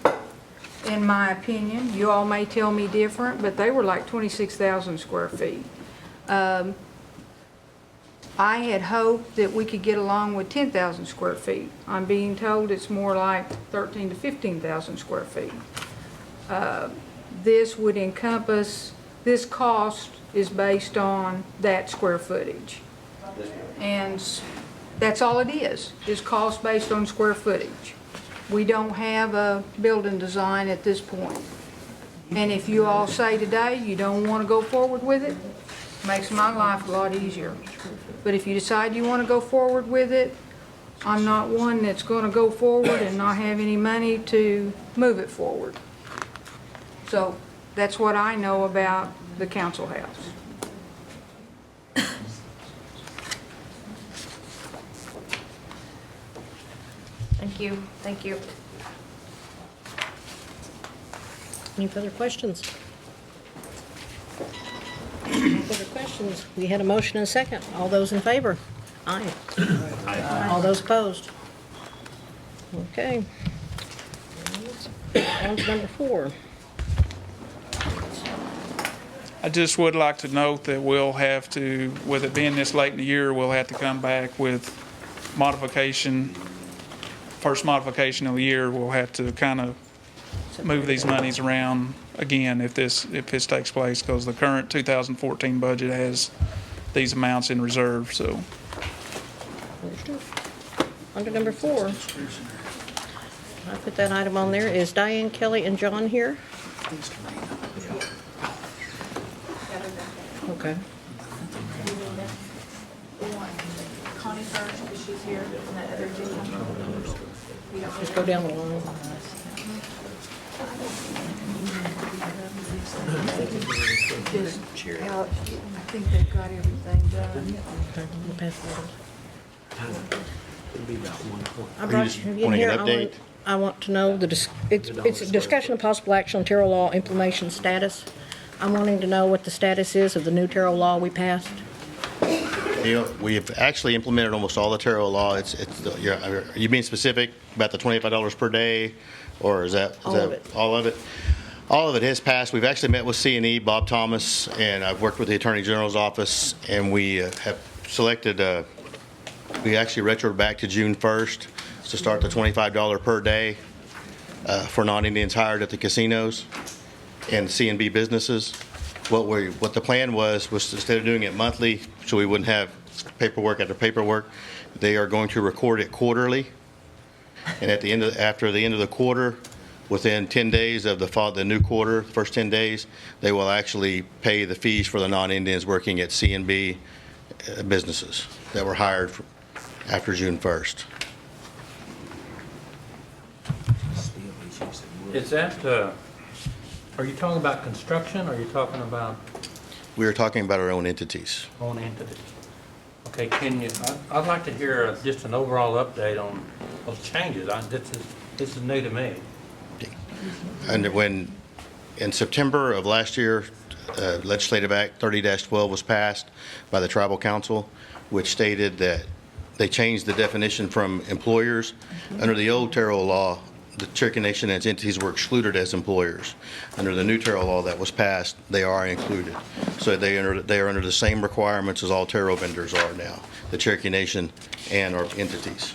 in my opinion. You all may tell me different, but they were like 26,000 square feet. I had hoped that we could get along with 10,000 square feet. I'm being told it's more like 13 to 15,000 square feet. This would encompass, this cost is based on that square footage. And that's all it is cost based on square footage. We don't have a building design at this point. And if you all say today you don't want to go forward with it, makes my life a lot easier. But if you decide you want to go forward with it, I'm not one that's going to go forward and not have any money to move it forward. So that's what I know about the council house. Thank you, thank you. Any further questions? No further questions. We had a motion and a second. All those in favor? Aye. Aye. All those opposed? Okay. On to number 4. I just would like to note that we'll have to, with it being this late in the year, we'll have to come back with modification. First modification of the year, we'll have to kind of move these monies around again if this takes place, because the current 2014 budget has these amounts in reserve. So Understood. On to number 4. I put that item on there. Is Diane, Kelly, and John here? Okay. Connie first, because she's here, and that other gentleman. Just go down the line. I think they've got everything done. Okay, we'll pass that on. I Are you brought just you in wanting here. an update? I want to know it's a discussion of possible action on Terrell law implementation status. I'm wanting to know what the status is of the new Terrell law we passed. You know, we've actually implemented almost all the Terrell law. Are you being specific about the $25 per day, or is that All of it. All of it? All of it has passed. We've actually met with C&E, Bob Thomas, and I've worked with the Attorney General's office, and we have selected. We actually retroed back to June 1st to start the $25 per day for non-Indians hired at the casinos and C&B businesses. What the plan was instead of doing it monthly, so we wouldn't have paperwork after paperwork, they are going to record it quarterly, and after the end of the quarter, within 10 days of the new quarter, first 10 days, they will actually pay the fees for the non-Indians working at C&B businesses that were hired after June 1st. Is that, are you talking about construction, or are you talking about We are talking about our own entities. own entity? Okay, I'd like to hear just an overall update on those changes. This is new to me. And in September of last year, Legislative Act 30-12 was passed by the Tribal Council, which stated that they changed the definition from employers. Under the old Terrell law, the Cherokee Nation and its entities were excluded as employers. Under the new Terrell law that was passed, they are included. So they are under the same requirements as all Terrell vendors are now, the Cherokee Nation and our entities.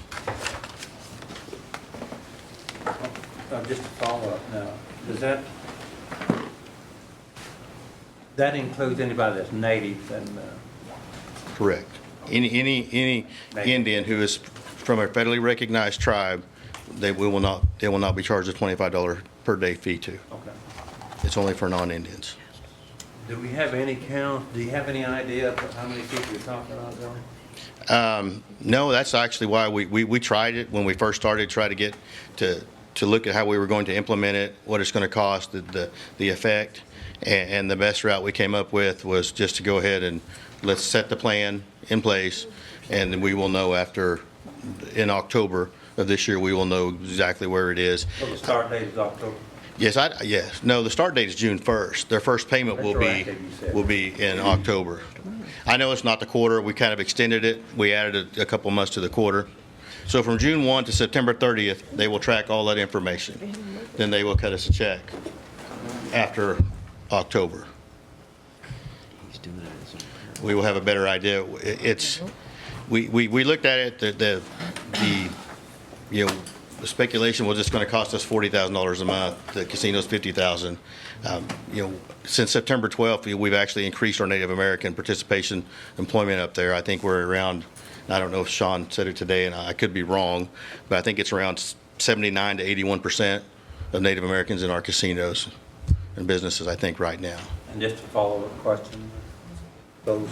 Just to follow up now, Does that includes anybody that's native and, Correct. Any Indian who is from a federally recognized tribe, they will not be charged a $25 per day fee to. okay. It's only for non-Indians. Do we have any count, do you have any idea of how many people you're talking about there? No, that's actually why we tried it when we first started, try to get to look at how we were going to implement it, what it's going to cost, the effect, and the best route we came up with was just to go ahead and let's set the plan in place, and then we will know in October of this year, we will know exactly where it is. So the start date is October? Yes. No, the start date is June 1st. Their first payment will be in October. I know it's not the quarter. We kind of extended it. We added a couple months to the quarter. So from June 1 to September 30th, they will track all that information. Then they will cut us a check after October. We will have a better idea. We looked at it, the speculation was it's going to cost us $40,000 a month. The casino's $50,000. Since September 12th, we've actually increased our Native American participation employment up there. I think we're around, I don't know if Sean said it today, and I could be wrong, but I think it's around 79 to 81% of Native Americans in our casinos and businesses, I think, right now. And just a follow-up question, those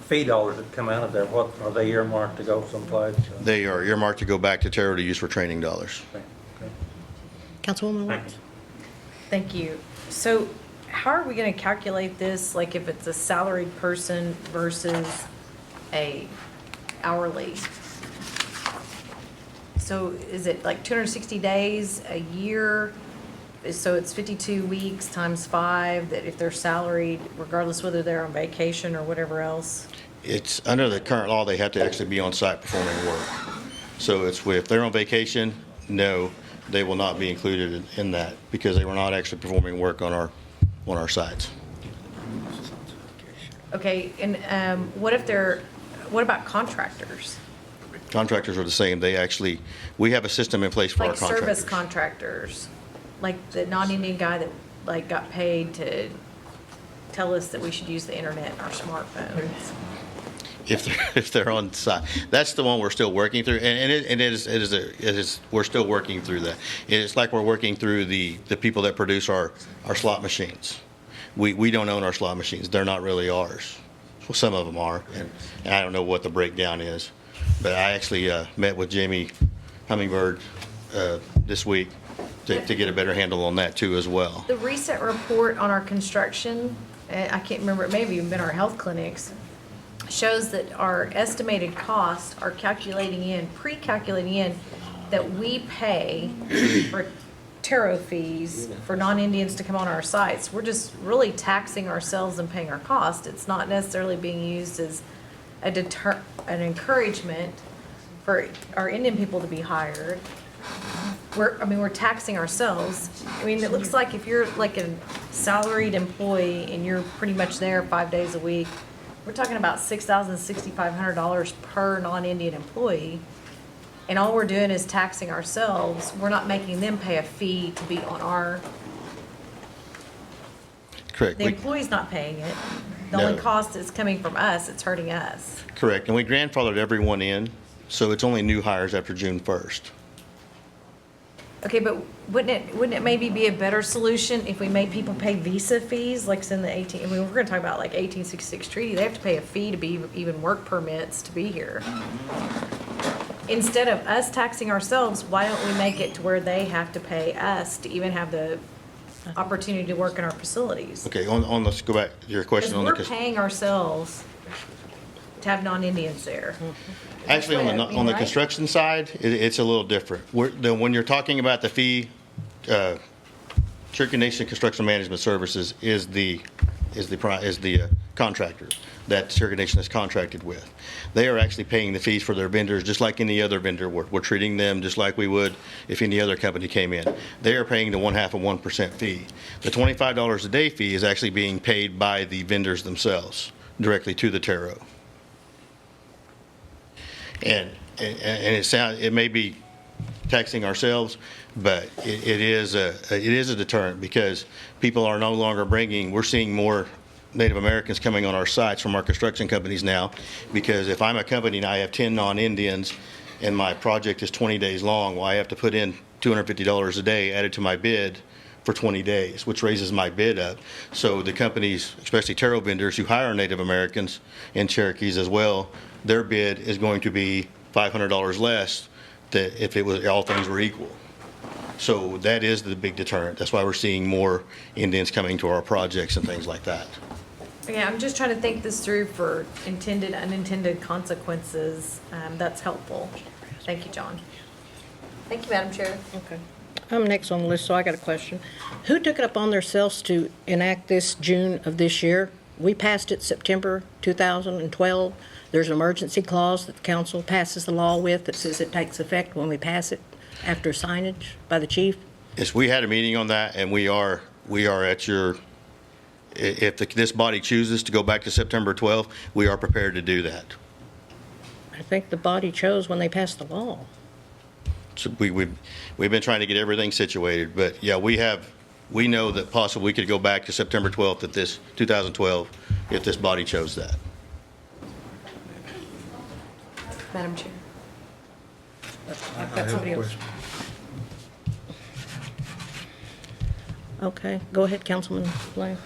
fee dollars that come out of there, what are they earmarked to go someplace? They are earmarked to go back to Terra to use for training dollars. Okay. Councilwoman Watts? Thank you. So how are we going to calculate this, like if it's a salaried person versus a hourly? So is it like 260 days a year? So it's 52 weeks times 5, that if they're salaried, regardless whether they're on vacation or whatever else? It's under the current law, they have to actually be on site performing work. So if they're on vacation, no, they will not be included in that because they were not actually performing work on our sites. Okay, and what about contractors? Contractors are the same. We have a system in place for our Like contractors. service contractors, like the non-Indian guy that like got paid to tell us that we should use the internet in our smartphones. If they're on site, that's the one we're still working through, and we're still working through that. It's like we're working through the people that produce our slot machines. We don't own our slot machines; they're not really ours. Well, some of them are, and I don't know what the breakdown is. But I actually met with Jamie Hummingbird this week to get a better handle on that too as well. The recent report on our construction, I can't remember, it may have even been our health clinics, shows that our estimated costs are pre-calculating in that we pay for tarot fees for non-Indians to come on our sites. We're just really taxing ourselves and paying our cost. It's not necessarily being used as an encouragement for our Indian people to be hired. We're taxing ourselves. I mean, it looks like if you're like a salaried employee and you're pretty much there 5 days a week, we're talking about $6,000, $6,500 per non-Indian employee. And all we're doing is taxing ourselves. We're not making them pay a fee to be on our. Correct. The employee's not paying it. The only cost is coming from us. It's hurting us. Correct, and we grandfathered everyone in, so it's only new hires after June 1st. Okay, but wouldn't it maybe be a better solution if we made people pay visa fees, like it's in the we're going to talk about like 1866 treaty. They have to pay a fee to be even work permits to be here. Instead of us taxing ourselves, why don't we make it to where they have to pay us to even have the opportunity to work in our facilities? Okay, let's go back to your question on Because we're paying ourselves to have non-Indians there. Actually, on the right? construction side, it's a little different. When you're talking about the fee, Cherokee Nation Construction Management Services is the contractor that Cherokee Nation is contracted with. They are actually paying the fees for their vendors just like any other vendor would. We're treating them just like we would if any other company came in. They are paying the 0.5 of 1% fee. The $25 a day fee is actually being paid by the vendors themselves directly to the tarot. And it may be taxing ourselves, but it is a deterrent because people are no longer we're seeing more Native Americans coming on our sites from our construction companies now, because if I'm a company and I have 10 non-Indians and my project is 20 days long, well, I have to put in $250 a day added to my bid for 20 days, which raises my bid up. So the companies, especially taro vendors who hire Native Americans and Cherokees as well, their bid is going to be $500 less than if all things were equal. So that is the big deterrent. That's why we're seeing more Indians coming to our projects and things like that. Yeah, I'm just trying to think this through for intended, unintended consequences. That's helpful. Thank you, John. Thank you, Madam Chair. Okay. I'm next on the list, so I got a question. Who took it upon themselves to enact this June of this year? We passed it September 2012. There's an emergency clause that the council passes the law with that says it takes effect when we pass it after signage by the chief. Yes, we had a meeting on that, and we are at your, if this body chooses to go back to September 12th, we are prepared to do that. I think the body chose when they passed the law. So we've been trying to get everything situated, but yeah, we know that possibly we could go back to September 12th at this 2012 if this body chose that. Madam Chair. I've got somebody else. Okay, go ahead, Councilman Blaine.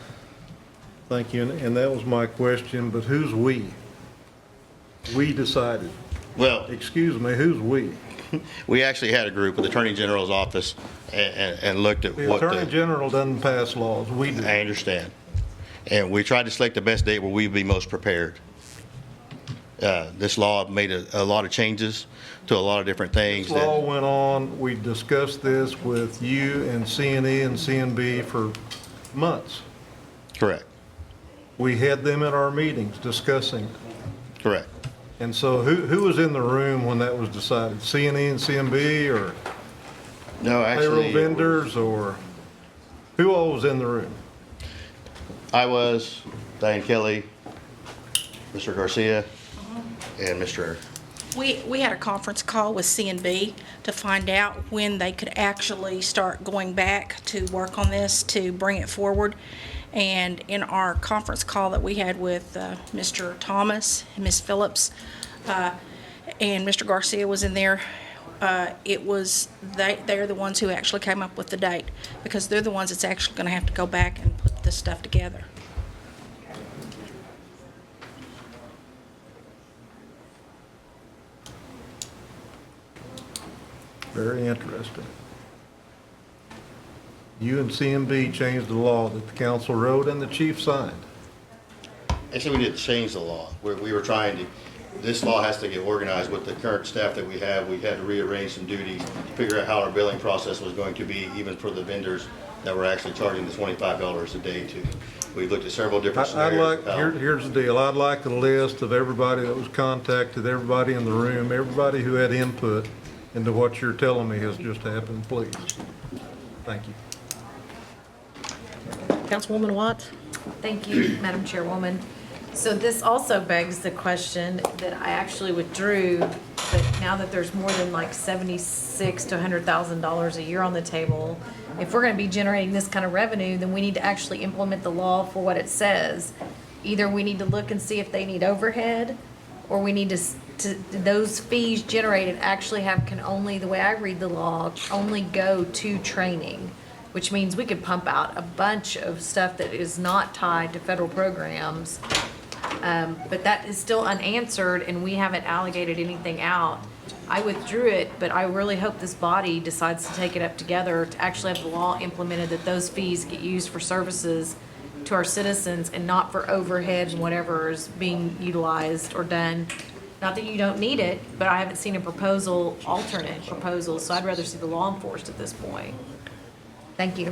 Thank you, and that was my question, but who's we? We decided. Well, excuse me, who's we? We actually had a group with the Attorney General's office and looked at The what Attorney General doesn't pass laws, we do. I understand. And we tried to select the best date where we'd be most prepared. This law made a lot of changes to a lot of different things. This law went on, we discussed this with you and CNE and CNB for months. Correct. We had them at our meetings discussing. Correct. And so who was in the room when that was decided? CNE and CNB or no, actually, payroll vendors, or who all was in the room? I was, Diane Kelly, Mr. Garcia, and Mr. We had a conference call with CNB to find out when they could actually start going back to work on this to bring it forward. And in our conference call that we had with Mr. Thomas and Ms. Phillips, and Mr. Garcia was in there, they're the ones who actually came up with the date, because they're the ones that's actually going to have to go back and put this stuff together. Very interesting. You and CNB changed the law that the council wrote and the chief signed. Actually, we didn't change the law. We were trying to, this law has to get organized with the current staff that we have. We had to rearrange some duties, figure out how our billing process was going to be, even for the vendors that were actually charging the $25 a day to. We looked at several different scenarios. Here's the deal. I'd like a list of everybody that was contacted, everybody in the room, everybody who had input into what you're telling me has just happened, please. Thank you. Councilwoman Watts? Thank you, Madam Chairwoman. So this also begs the question that I actually withdrew, but now that there's more than like $76,000 to $100,000 a year on the table, if we're going to be generating this kind of revenue, then we need to actually implement the law for what it says. Either we need to look and see if they need overhead, or we need to those fees generated actually can only, the way I read the law, only go to training, which means we could pump out a bunch of stuff that is not tied to federal programs. But that is still unanswered, and we haven't allocated anything out. I withdrew it, but I really hope this body decides to take it up together to actually have the law implemented that those fees get used for services to our citizens and not for overhead and whatever is being utilized or done. Not that you don't need it, but I haven't seen a alternate proposal, so I'd rather see the law enforced at this point. Thank you.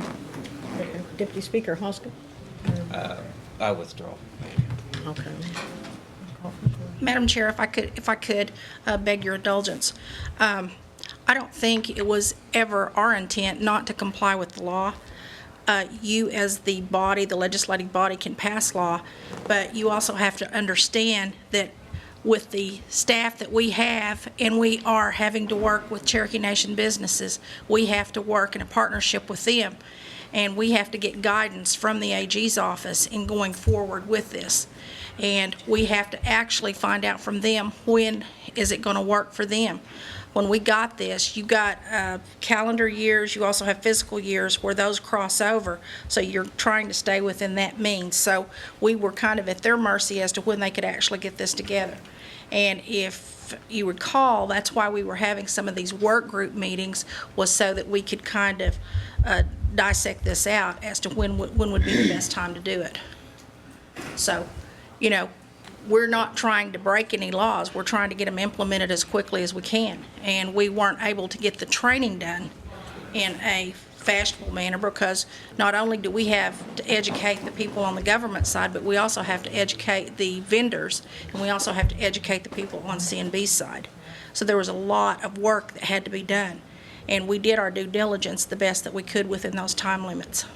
Deputy Speaker Hoskins? I withdraw. Okay. Madam Chair, if I could beg your indulgence. I don't think it was ever our intent not to comply with the law. You as the body, the legislative body, can pass law, but you also have to understand that with the staff that we have, and we are having to work with Cherokee Nation businesses. We have to work in a partnership with them, and we have to get guidance from the AG's office in going forward with this. And we have to actually find out from them, when is it going to work for them. When we got this, you got calendar years, you also have fiscal years where those cross over, so you're trying to stay within that means. So we were kind of at their mercy as to when they could actually get this together. And if you recall, that's why we were having some of these work group meetings, was so that we could kind of dissect this out as to when would be the best time to do it. So, you know, we're not trying to break any laws. We're trying to get them implemented as quickly as we can. And we weren't able to get the training done in a fashionable manner because not only do we have to educate the people on the government side, but we also have to educate the vendors, and we also have to educate the people on CNB's side. So there was a lot of work that had to be done. And we did our due diligence the best that we could within those time limits.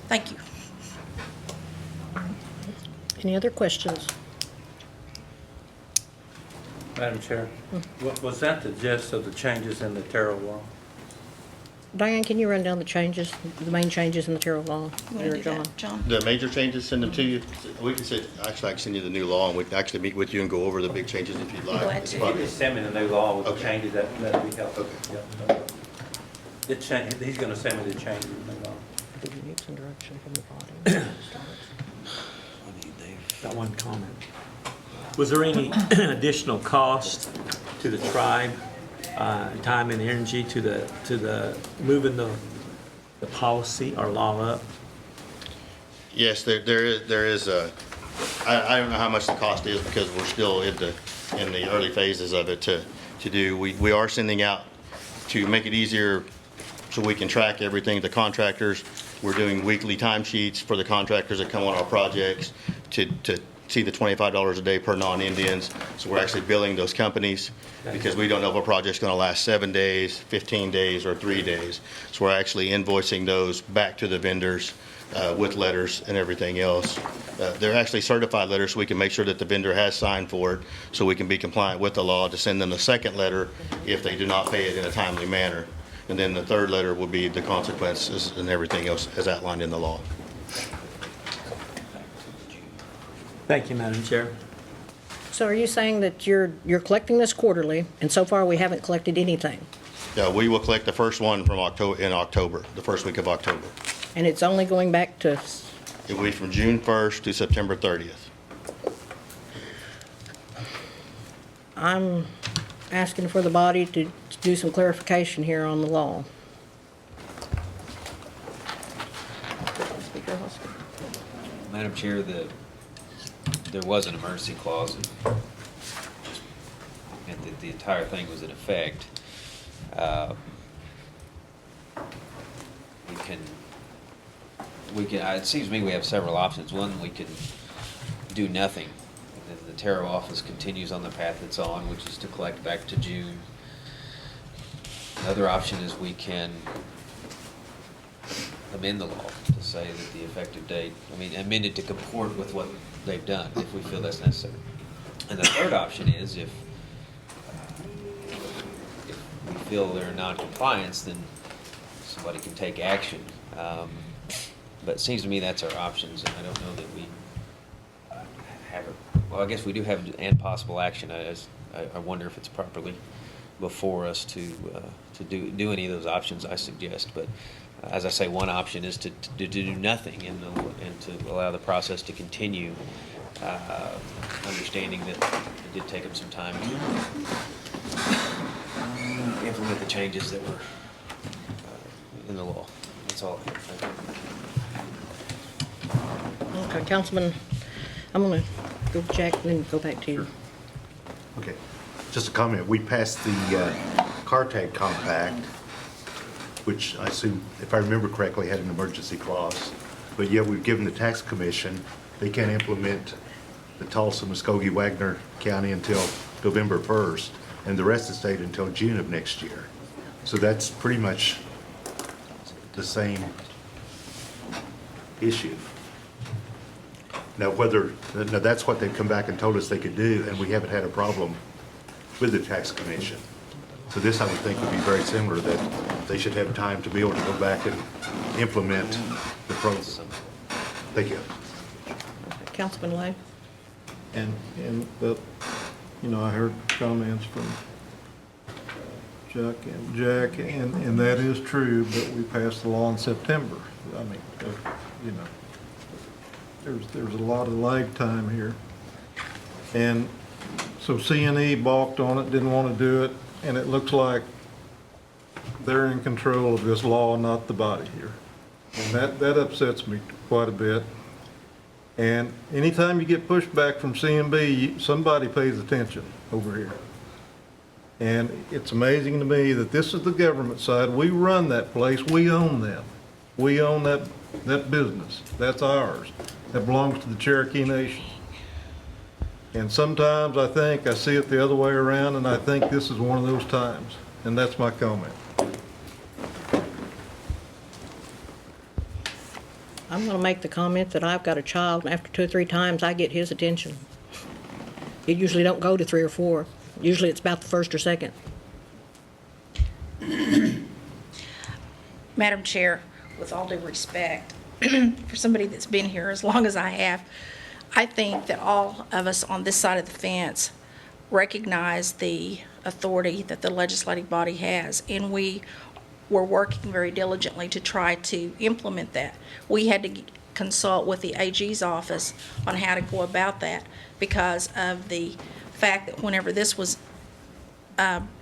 Thank you. Any other questions? Madam Chair, was that the gist of the changes in the Terrell law? Diane, can you run down the changes, the main changes in the Terrell law? You want to do that, John? The major changes, send them to you. We can say, actually, I can send you the new law, and we can actually meet with you and go over the big changes if you'd like. Glad It's to. If you fine. just send me the new law with the Okay. changes, that'd be helpful. Okay. Yeah. He's gonna send me the changes in the law. Do you need some direction from the body? Got one comment. Was there any additional cost to the tribe, time and energy to the moving the policy or law up? Yes, there is a, I don't know how much the cost is because we're still in the early phases of it to do. We are sending out to make it easier so we can track everything. The contractors, we're doing weekly timesheets for the contractors that come on our projects to see the $25 a day per non-Indians. So we're actually billing those companies because we don't know if a project's going to last 7 days, 15 days, or 3 days. So we're actually invoicing those back to the vendors with letters and everything else. They're actually certified letters so we can make sure that the vendor has signed for it so we can be compliant with the law to send them a second letter if they do not pay it in a timely manner. And then the third letter will be the consequences and everything else as outlined in the law. Thank you, Madam Chair. So are you saying that you're collecting this quarterly, and so far we haven't collected anything? We will collect the first one from October, the first week of October. And it's only going back to, It will be from June 1st to September 30th. I'm asking for the body to do some clarification here on the law. Madam Chair, there was an emergency clause, and the entire thing was in effect. It seems to me we have several options. One, we can do nothing. The Terrell office continues on the path it's on, which is to collect back to June. Another option is we can amend the law to say that the effective date, amend it to comport with what they've done, if we feel that's necessary. And the third option is if we feel they're in non-compliance, then somebody can take action. But it seems to me that's our options, and I don't know that we have it. Well, I guess we do have and possible action. I wonder if it's properly before us to do any of those options I suggest. But as I say, one option is to do nothing and to allow the process to continue, understanding that it did take them some time to implement the changes that were in the law. That's all I have. Thank you. Okay, Councilman, I'm going to go to Jack, then go back to you. Okay, just a comment. We passed the car tag compact, which I assume, if I remember correctly, had an emergency clause. But yet we've given the tax commission, they can't implement the Tulsa, Muskogee, Wagner County until November 1st, and the rest of the state until June of next year. So that's pretty much the same issue. Now, now that's what they've come back and told us they could do, and we haven't had a problem with the tax commission. So this, I would think, would be very similar, that they should have time to be able to go back and implement the program. Thank you. Councilman Lay? And I heard comments from Jack, and that is true, but we passed the law in September. I mean, there's a lot of lag time here. And so C&E balked on it, didn't want to do it, and it looks like they're in control of this law, not the body here. And that upsets me quite a bit. And anytime you get pushback from CMB, somebody pays attention over here. And it's amazing to me that this is the government side. We run that place. We own them. We own that business. That's ours. That belongs to the Cherokee Nation. And sometimes I think I see it the other way around, and I think this is one of those times. And that's my comment. I'm going to make the comment that I've got a child, and after 2 or 3 times, I get his attention. It usually don't go to 3 or 4. Usually it's about the first or second. Madam Chair, with all due respect, for somebody that's been here as long as I have, I think that all of us on this side of the fence recognize the authority that the legislative body has, and we were working very diligently to try to implement that. We had to consult with the AG's office on how to go about that because of the fact that whenever this was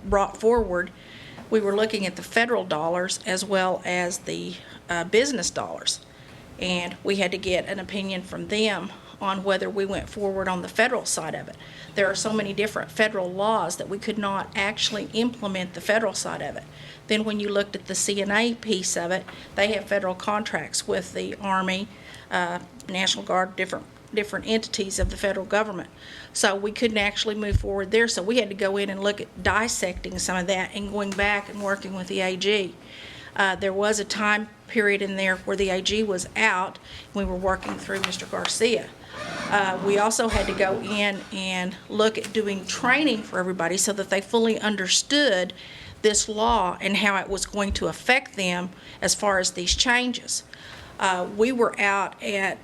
brought forward, we were looking at the federal dollars as well as the business dollars. And we had to get an opinion from them on whether we went forward on the federal side of it. There are so many different federal laws that we could not actually implement the federal side of it. Then when you looked at the CNA piece of it, they have federal contracts with the Army, National Guard, different entities of the federal government. So we couldn't actually move forward there. So we had to go in and look at dissecting some of that and going back and working with the AG. There was a time period in there where the AG was out. We were working through Mr. Garcia. We also had to go in and look at doing training for everybody so that they fully understood this law and how it was going to affect them as far as these changes. We were out at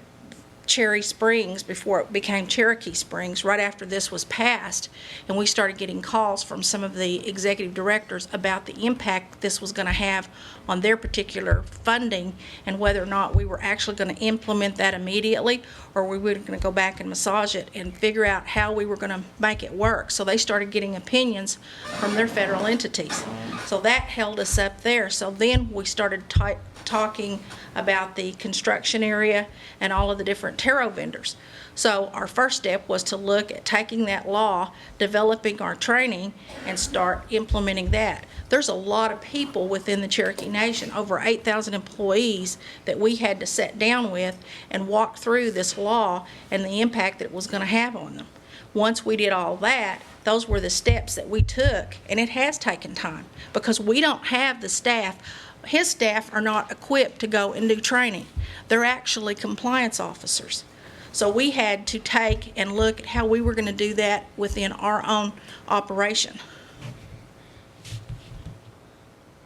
Cherry Springs before it became Cherokee Springs, right after this was passed, and we started getting calls from some of the executive directors about the impact this was going to have on their particular funding and whether or not we were actually going to implement that immediately or we were going to go back and massage it and figure out how we were going to make it work. So they started getting opinions from their federal entities. So that held us up there. So then we started talking about the construction area and all of the different tarot vendors. So our first step was to look at taking that law, developing our training, and start implementing that. There's a lot of people within the Cherokee Nation, over 8,000 employees, that we had to sit down with and walk through this law and the impact that it was going to have on them. Once we did all that, those were the steps that we took, and it has taken time because we don't have the staff. His staff are not equipped to go and do training. They're actually compliance officers. So we had to take and look at how we were going to do that within our own operation.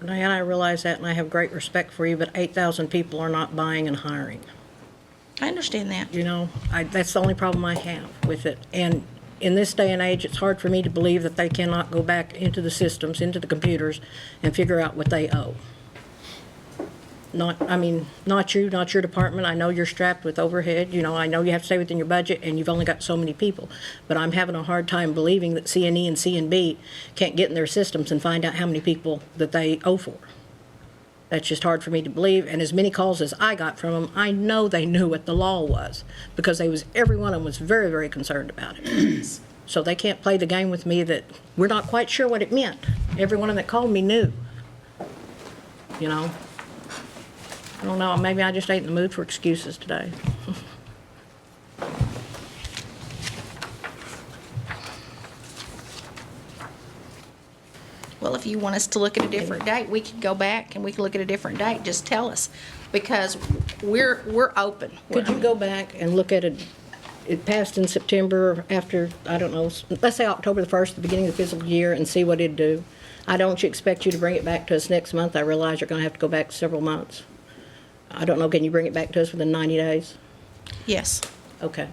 Diana, I realize that, and I have great respect for you, but 8,000 people are not buying and hiring. I understand that. You know, that's the only problem I have with it. And in this day and age, it's hard for me to believe that they cannot go back into the systems, into the computers, and figure out what they owe. Not you, not your department. I know you're strapped with overhead. You know, I know you have to stay within your budget, and you've only got so many people. But I'm having a hard time believing that C&E and C&B can't get in their systems and find out how many people that they owe for. That's just hard for me to believe. And as many calls as I got from them, I know they knew what the law was because every one of them was very, very concerned about it. So they can't play the game with me that we're not quite sure what it meant. Every one of them that called me knew. You know. I don't know, maybe I just ain't in the mood for excuses today. Well, if you want us to look at a different date, we can go back and we can look at a different date. Just tell us, because we're open. Could you go back and look at it passed in September after, I don't know, let's say October the 1st, the beginning of the fiscal year, and see what it'd do. I don't expect you to bring it back to us next month. I realize you're going to have to go back several months. I don't know, can you bring it back to us within 90 days? Yes. Okay.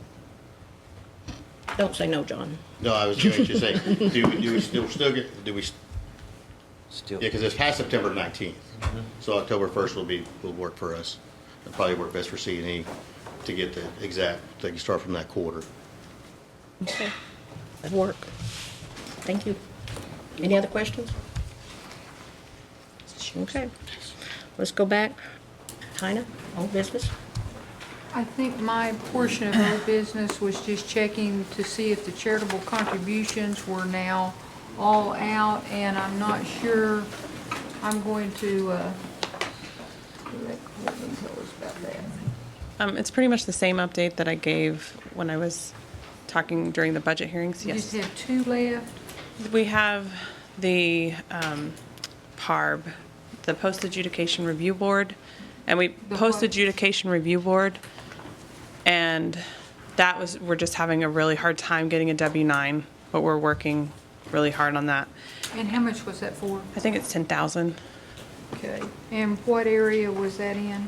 Don't say no, John. No, I was going to say, do we still get, Still. yeah, because it's past September 19th. So October 1st will work for us. It'll probably work best for C&E to get the exact, they can start from that quarter. Okay. That'd work. Thank you. Any other questions? Okay. Let's go back. Tina, old business. I think my portion of old business was just checking to see if the charitable contributions were now all out, and I'm not sure. I'm going to let Courtney tell us about that. It's pretty much the same update that I gave when I was talking during the budget hearings. You Yes. just have 2 left? We have the PARB, the Post Adjudication Review Board, and Post Adjudication Review Board, and we're just having a really hard time getting a W-9, but we're working really hard on that. And how much was that for? I think it's 10,000. Okay. And what area was that in?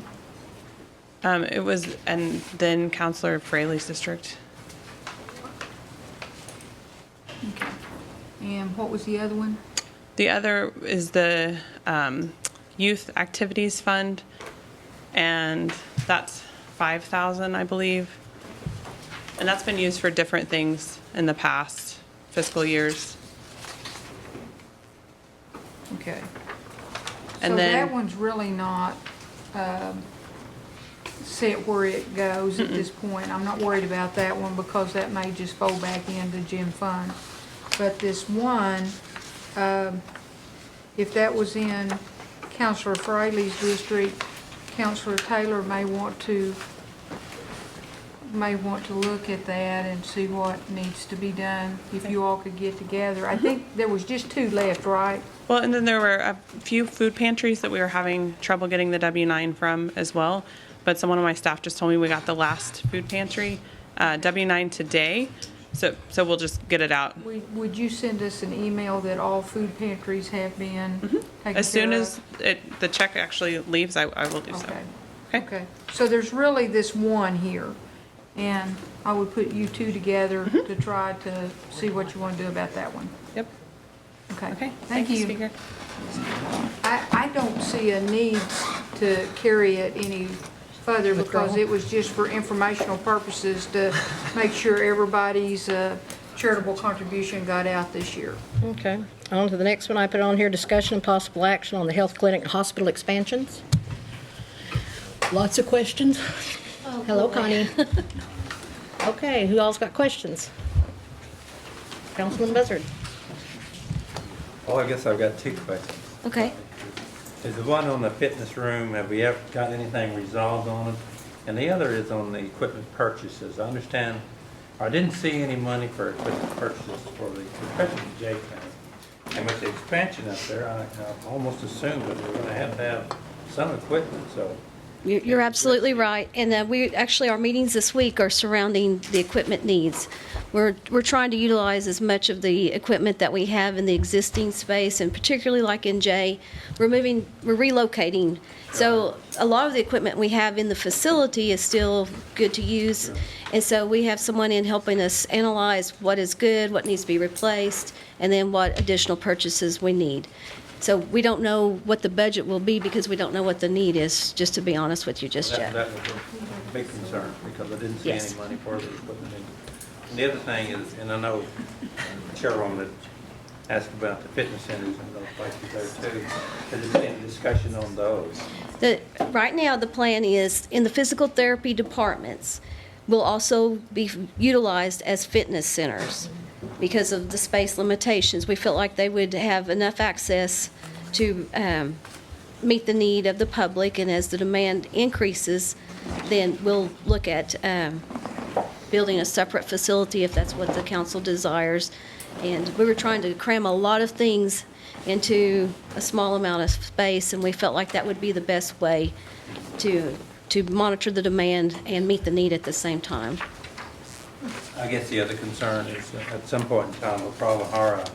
It was, and then Councilor Fraley's district. Okay. And what was the other one? The other is the Youth Activities Fund, and that's 5,000, I believe. And that's been used for different things in the past fiscal years. Okay. And so then that one's really not set where it goes at this point. I'm not worried about that one because that may just fold back into Gym Fund. But this one, if that was in Councilor Fraley's district, Councilor Taylor may want to look at that and see what needs to be done if you all could get together. I think there was just 2 left, right? Well, and then there were a few food pantries that we were having trouble getting the W-9 from as well. But someone on my staff just told me we got the last food pantry W-9 today. So we'll just get it out. Would you send us an email that all food pantries have been taken As soon care as of? the check actually leaves, I will do so. Okay. So there's really this one here, and I would put you 2 together to try to see what you want to do about that one. Yep. Okay. Thank you, Speaker. I don't see a need to carry it any further because it was just for informational purposes to make sure everybody's charitable contribution got out this year. Okay. On to the next one. I put on here, discussion and possible action on the health clinic and hospital expansions. Lots of questions. Oh, Hello, boy. Connie. Okay, who all's got questions? Councilman Buzzard. Well, I guess I've got 2 questions. Okay. Is the one on the fitness room, have we ever got anything resolved on it? And the other is on the equipment purchases. I understand, I didn't see any money for equipment purchases for the, especially the J County. And with the expansion up there, I almost assumed that we're gonna have some equipment, so. You're absolutely right. And our meetings this week are surrounding the equipment needs. We're trying to utilize as much of the equipment that we have in the existing space, and particularly like in J, we're relocating. So a lot of the equipment we have in the facility is still good to use. And so we have someone in helping us analyze what is good, what needs to be replaced, and then what additional purchases we need. So we don't know what the budget will be because we don't know what the need is, just to be honest with you just yet. That was a big concern because I didn't see Yes. any money for the equipment. And the other thing is, and I know Chairwoman had asked about the fitness centers and those places there too. Has there been any discussion on those? Right now, the plan is in the physical therapy departments will also be utilized as fitness centers because of the space limitations. We felt like they would have enough access to meet the need of the public, and as the demand increases, then we'll look at building a separate facility if that's what the council desires. And we were trying to cram a lot of things into a small amount of space, and we felt like that would be the best way to monitor the demand and meet the need at the same time. I guess the other concern is that at some point in time, we'll probably hire a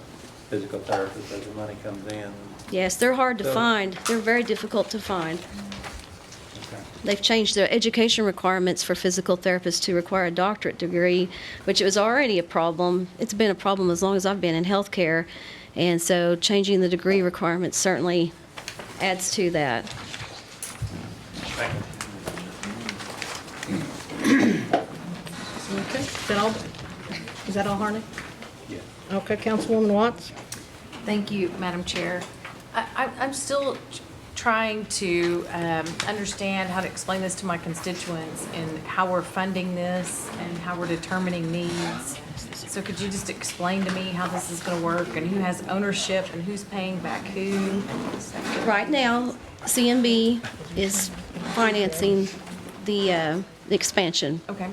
physical therapist as the money comes in. Yes, they're hard to So- find. They're very difficult to find. Okay. They've changed their education requirements for physical therapists to require a doctorate degree, which was already a problem. It's been a problem as long as I've been in healthcare. And so changing the degree requirements certainly adds to that. Thank you. Okay, is that all, Harney? Yeah. Okay, Councilwoman Watts? Thank you, Madam Chair. I'm still trying to understand how to explain this to my constituents and how we're funding this and how we're determining needs. So could you just explain to me how this is going to work and who has ownership and who's paying back who? Right now, CMB is financing the expansion. Okay.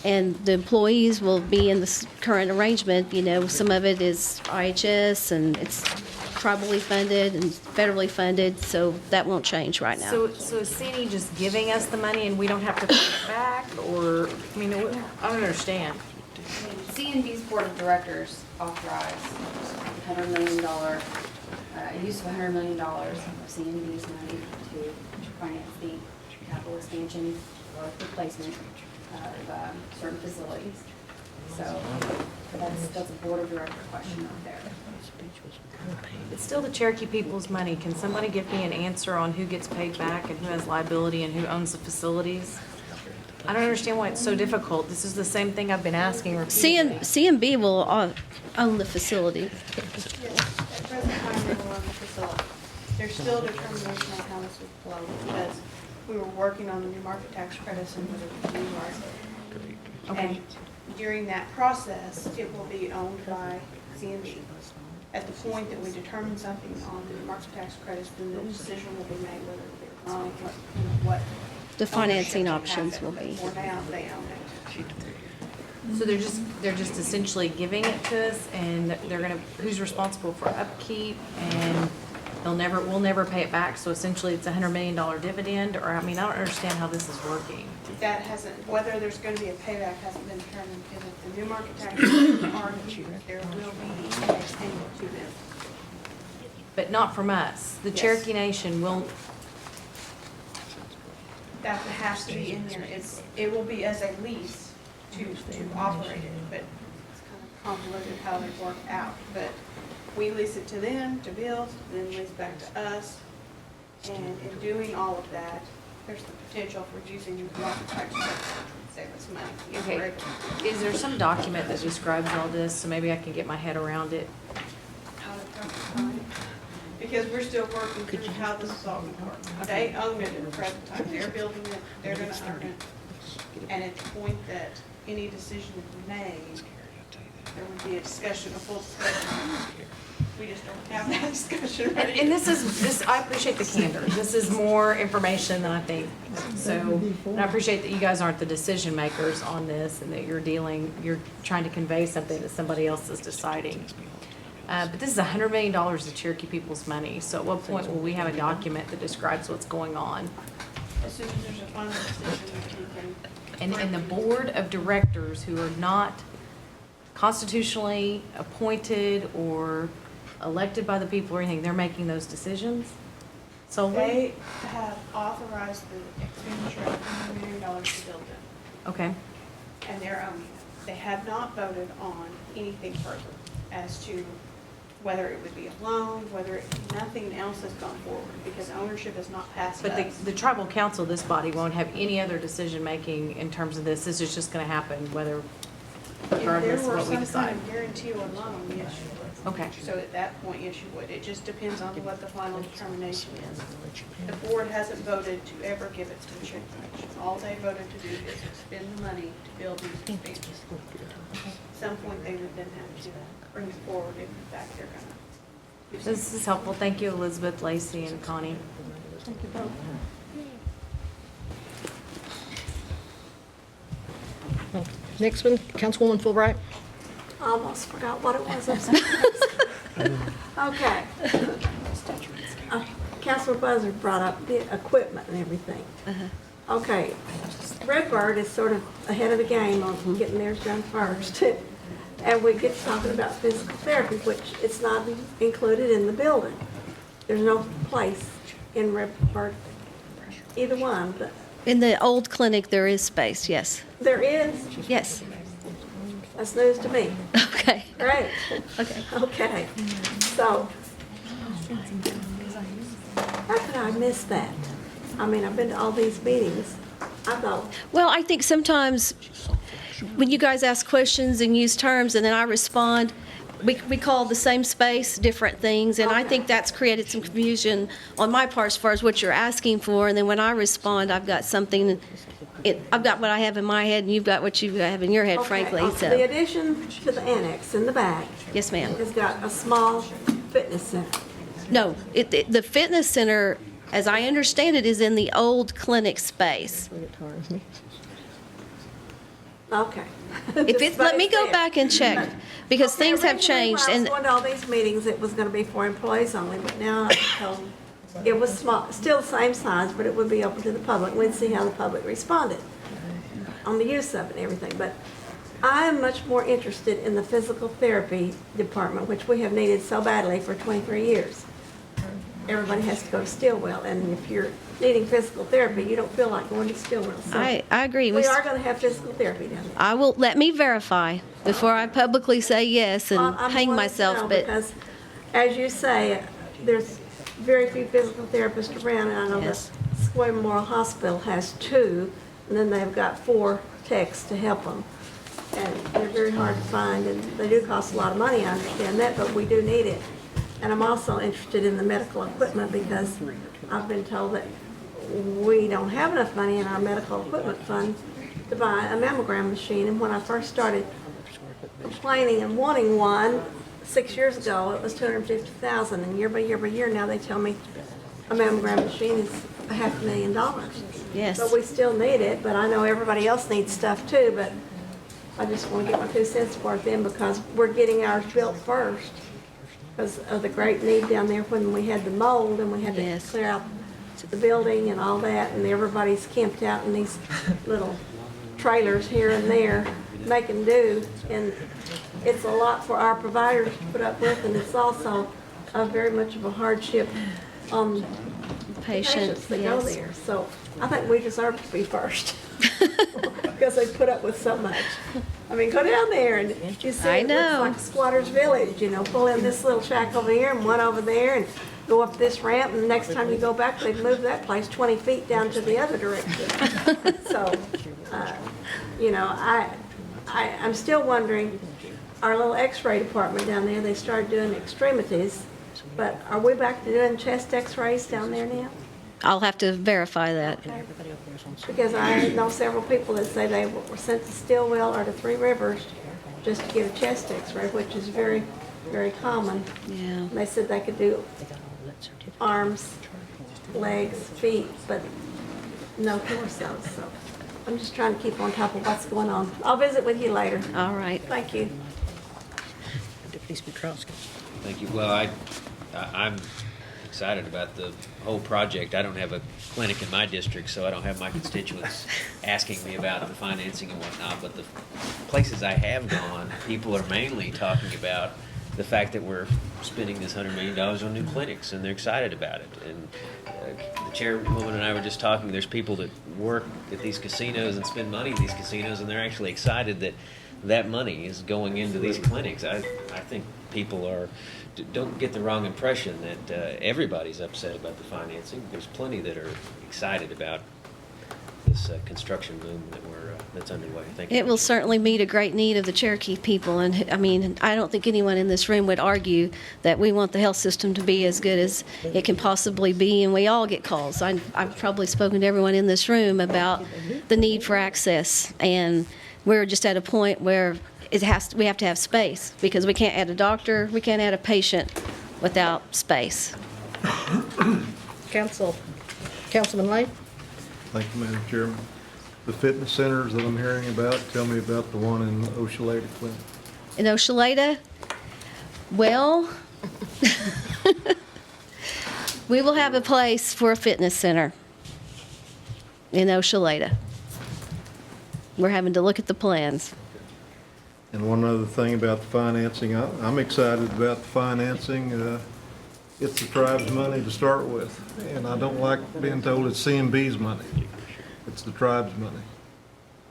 And the employees will be in this current arrangement. You know, some of it is IHS and it's tribally funded and federally funded, so that won't change right now. So is CNE just giving us the money and we don't have to pay it back? Or, I mean, I don't understand. CNB's Board of Directors authorized $100 million, use of $100 million of CNB's money to finance the capital expansion or replacement of certain facilities. So that's a Board of Director question up there. It's still the Cherokee people's money. Can somebody give me an answer on who gets paid back and who has liability and who owns the facilities? I don't understand why it's so difficult. This is the same thing I've been asking repeatedly. CMB will own the facility. Yes, at present time, they will own the facility. There's still determination on how this would flow because we were working on the new market tax credits and whether we utilize it. Okay. And during that process, it will be owned by CMB. At the point that we determine something on the market tax credits, then the decision will be made whether they're owned, what The financing ownership should options happen. will But be. for now, they own it. So they're just essentially giving it to us and they're gonna, who's responsible for upkeep and we'll never pay it back. So essentially it's $100 million dividend or, I mean, I don't understand how this is working. That hasn't, whether there's going to be a payback hasn't been determined, because if the new market tax credits are achieved, there will be a payment to them. But not from us. The Yes. Cherokee Nation will, That has to be in there. It will be as a lease to operate it, but it's kind of convoluted how they work out. But we lease it to them to build, then lease back to us. And in doing all of that, there's the potential for using the market tax credits to save us money. if we're okay. able to. Is there some document that describes all this so maybe I can get my head around it? How to come to time. Because we're still working through how this is all going to work. They own it at the present time. They're building it, they're going to own it. And at the point that any decision is made, there would be a discussion, a full discussion. We just don't have that discussion right And this, I appreciate the candor. This is more information than I think. So, and I appreciate that you guys aren't the decision makers on this and that you're trying to convey something that somebody else is deciding. But this is $100 million of Cherokee people's money. So at what point will we have a document that describes what's going on? As soon as there's a final decision, we can. And the board of directors who are not constitutionally appointed or elected by the people or anything, they're making those decisions solely? They have authorized the expenditure of $100 million to build them. Okay. And they're owning it. They have not voted on anything further as to whether it would be a loan, nothing else has gone forward because ownership has not passed But us. the tribal council, this body, won't have any other decision-making in terms of this. This is just gonna happen whether, regardless of what we If there were some kind decide. of guarantee or loan, yes, you would. Okay. So at that point, yes, you would. It just depends on what the final determination is. The board hasn't voted to ever give it to the Cherokee Nation. All they voted to do is spend the money to build these expansions. At some point, they would then have to bring it forward if in fact they're gonna. This is helpful. Thank you, Elizabeth, Lacey, and Connie. Thank you both. Next one, Councilwoman Fulbright. I almost forgot what it was. I'm sorry. Okay. Councilor Buzzard brought up the equipment and everything. Okay. Redbird is sort of ahead of the game on getting theirs done first. And we get to talking about physical therapy, which it's not included in the building. There's no place in Redbird, either one, but In the old clinic, there is space, yes. there is. Yes. That's news to me. Okay. Great. Okay. Okay. So, how could I miss that? I mean, I've been to all these meetings. I thought, Well, I think sometimes when you guys ask questions and use terms and then I respond, we call the same space different things, and I think that's created some confusion on my part as far as what you're asking for, and then when I respond, I've got something, I've got what I have in my head, and you've got what you have in your head, okay, frankly, the so. addition to the annex in the back Yes, ma'am. has got a small fitness center. No, the fitness center, as I understand it, is in the old clinic space. Okay. If it's, let me go back and check, because Okay, things have originally changed, when I and was going to all these meetings, it was going to be for employees only, but now I'm told it was small, still the same size, but it would be open to the public. We'd see how the public responded on the use of it and everything. But I am much more interested in the physical therapy department, which we have needed so badly for 23 years. Everybody has to go to Stillwell, and if you're needing physical therapy, you don't feel like going to Stillwell. So I agree. we are going to have physical therapy down there. I will, let me verify before I publicly say yes and I'm hang wanting to myself, know but because, as you say, there's very few physical therapists around, and I know Yes. the Sequoia Memorial Hospital has 2, and then they've got 4 techs to help them. And they're very hard to find, and they do cost a lot of money, I understand that, but we do need it. And I'm also interested in the medical equipment because I've been told that we don't have enough money in our medical equipment fund to buy a mammogram machine. And when I first started complaining and wanting one 6 years ago, it was $250,000. And year by year now they tell me a mammogram machine is $500,000. Yes. But we still need it, but I know everybody else needs stuff too, but I just want to get my 2 cents worth in because we're getting ours built first because of the great need down there when we had the mold and we had to clear out the building and all that, and everybody's camped out in these little trailers here and there making do, and it's a lot for our providers to put up with, and it's also very much of a hardship on the patients that go yes. there. So I think we deserve to be first because they put up with so much. I mean, go down there and you see it looks like a squatter's village, you know, pull in this little shack over here and one over there and go up this ramp, and the next time you go back, they've moved that place 20 feet down to the other direction. So, you know, I'm still wondering, our little x-ray department down there, they started doing extremities, but are we back to doing chest x-rays down there now? I'll have to verify that. Okay. Because I know several people that say they were sent to Stillwell or to Three Rivers just to get a chest x-ray, which is very, very common. Yeah. And they said they could do arms, legs, feet, but no torso. So I'm just trying to keep on top of what's going on. I'll visit with you later. All right. Thank you. Thank you. Well, I'm excited about the whole project. I don't have a clinic in my district, so I don't have my constituents asking me about the financing and whatnot, but the places I have gone, people are mainly talking about the fact that we're spending this $100 million on new clinics, and they're excited about it. And the chairwoman and I were just talking, there's people that work at these casinos and spend money at these casinos, and they're actually excited that that money is going into these clinics. I think people are, don't get the wrong impression that everybody's upset about the financing. There's plenty that are excited about this construction boom that's underway. Thank you. It will certainly meet a great need of the Cherokee people, and I mean, I don't think anyone in this room would argue that we want the health system to be as good as it can possibly be, and we all get calls. I've probably spoken to everyone in this room about the need for access, and we're just at a point where we have to have space, because we can't add a doctor, we can't add a patient without space. Councilman Lane? Thank you, Madam Chairman. The fitness centers that I'm hearing about, tell me about the one in Oshaleta Clinic. In Oshaleta, well, we will have a place for a fitness center in Oshaleta. we're having to look at the plans. And one other thing about the financing, I'm excited about the financing. It's the tribe's money to start with, and I don't like being told it's CMB's money. It's the tribe's money.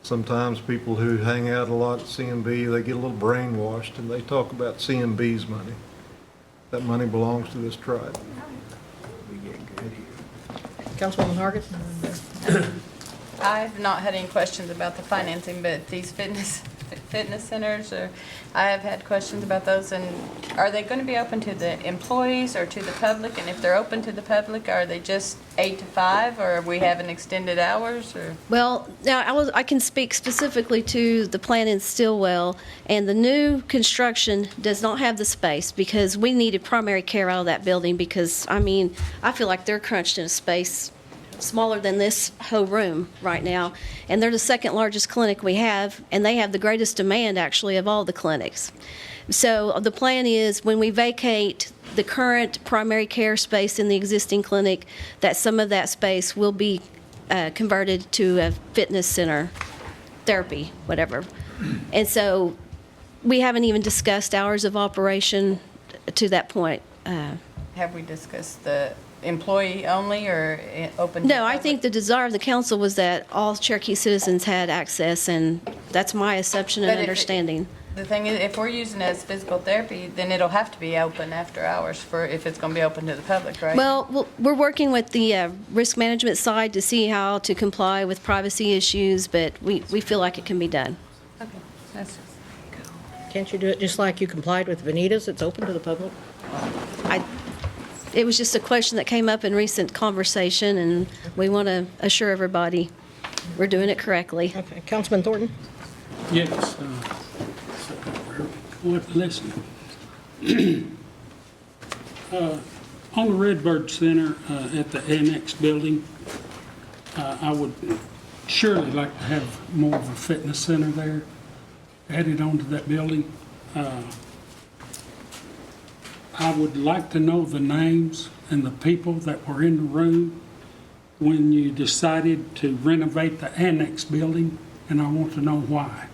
Sometimes people who hang out a lot at CMB, they get a little brainwashed and they talk about CMB's money. That money belongs to this tribe. Councilwoman Hargis? I've not had any questions about the financing, but these fitness centers, I have had questions about those. And are they going to be open to the employees or to the public? And if they're open to the public, are they just 8 to 5, or are we having extended hours? Or Well, now I can speak specifically to the plant in Stillwell, and the new construction does not have the space because we needed primary care out of that building because, I mean, I feel like they're crunched in a space smaller than this whole room right now, and they're the second largest clinic we have, and they have the greatest demand actually of all the clinics. So the plan is when we vacate the current primary care space in the existing clinic, that some of that space will be converted to a fitness center, therapy, whatever. And so we haven't even discussed hours of operation to that point. have we discussed the employee only or open? No, I think the desire of the council was that all Cherokee citizens had access, and that's my assumption and understanding. The thing is, if we're using it as physical therapy, then it'll have to be open after hours for if it's going to be open to the public, right? Well, we're working with the risk management side to see how to comply with privacy issues, but we feel like it can be done. Okay, that's Can't you do it just like you complied with Vanitas? It's open to the public. It was just a question that came up in recent conversation, and we want to assure everybody we're doing it correctly. Okay, Councilman Thornton? Yes. Listen. On the Redbird Center at the Annex building, I would surely like to have more of a fitness center there added onto that building. I would like to know the names and the people that were in the room when you decided to renovate the Annex building, and I want to know why.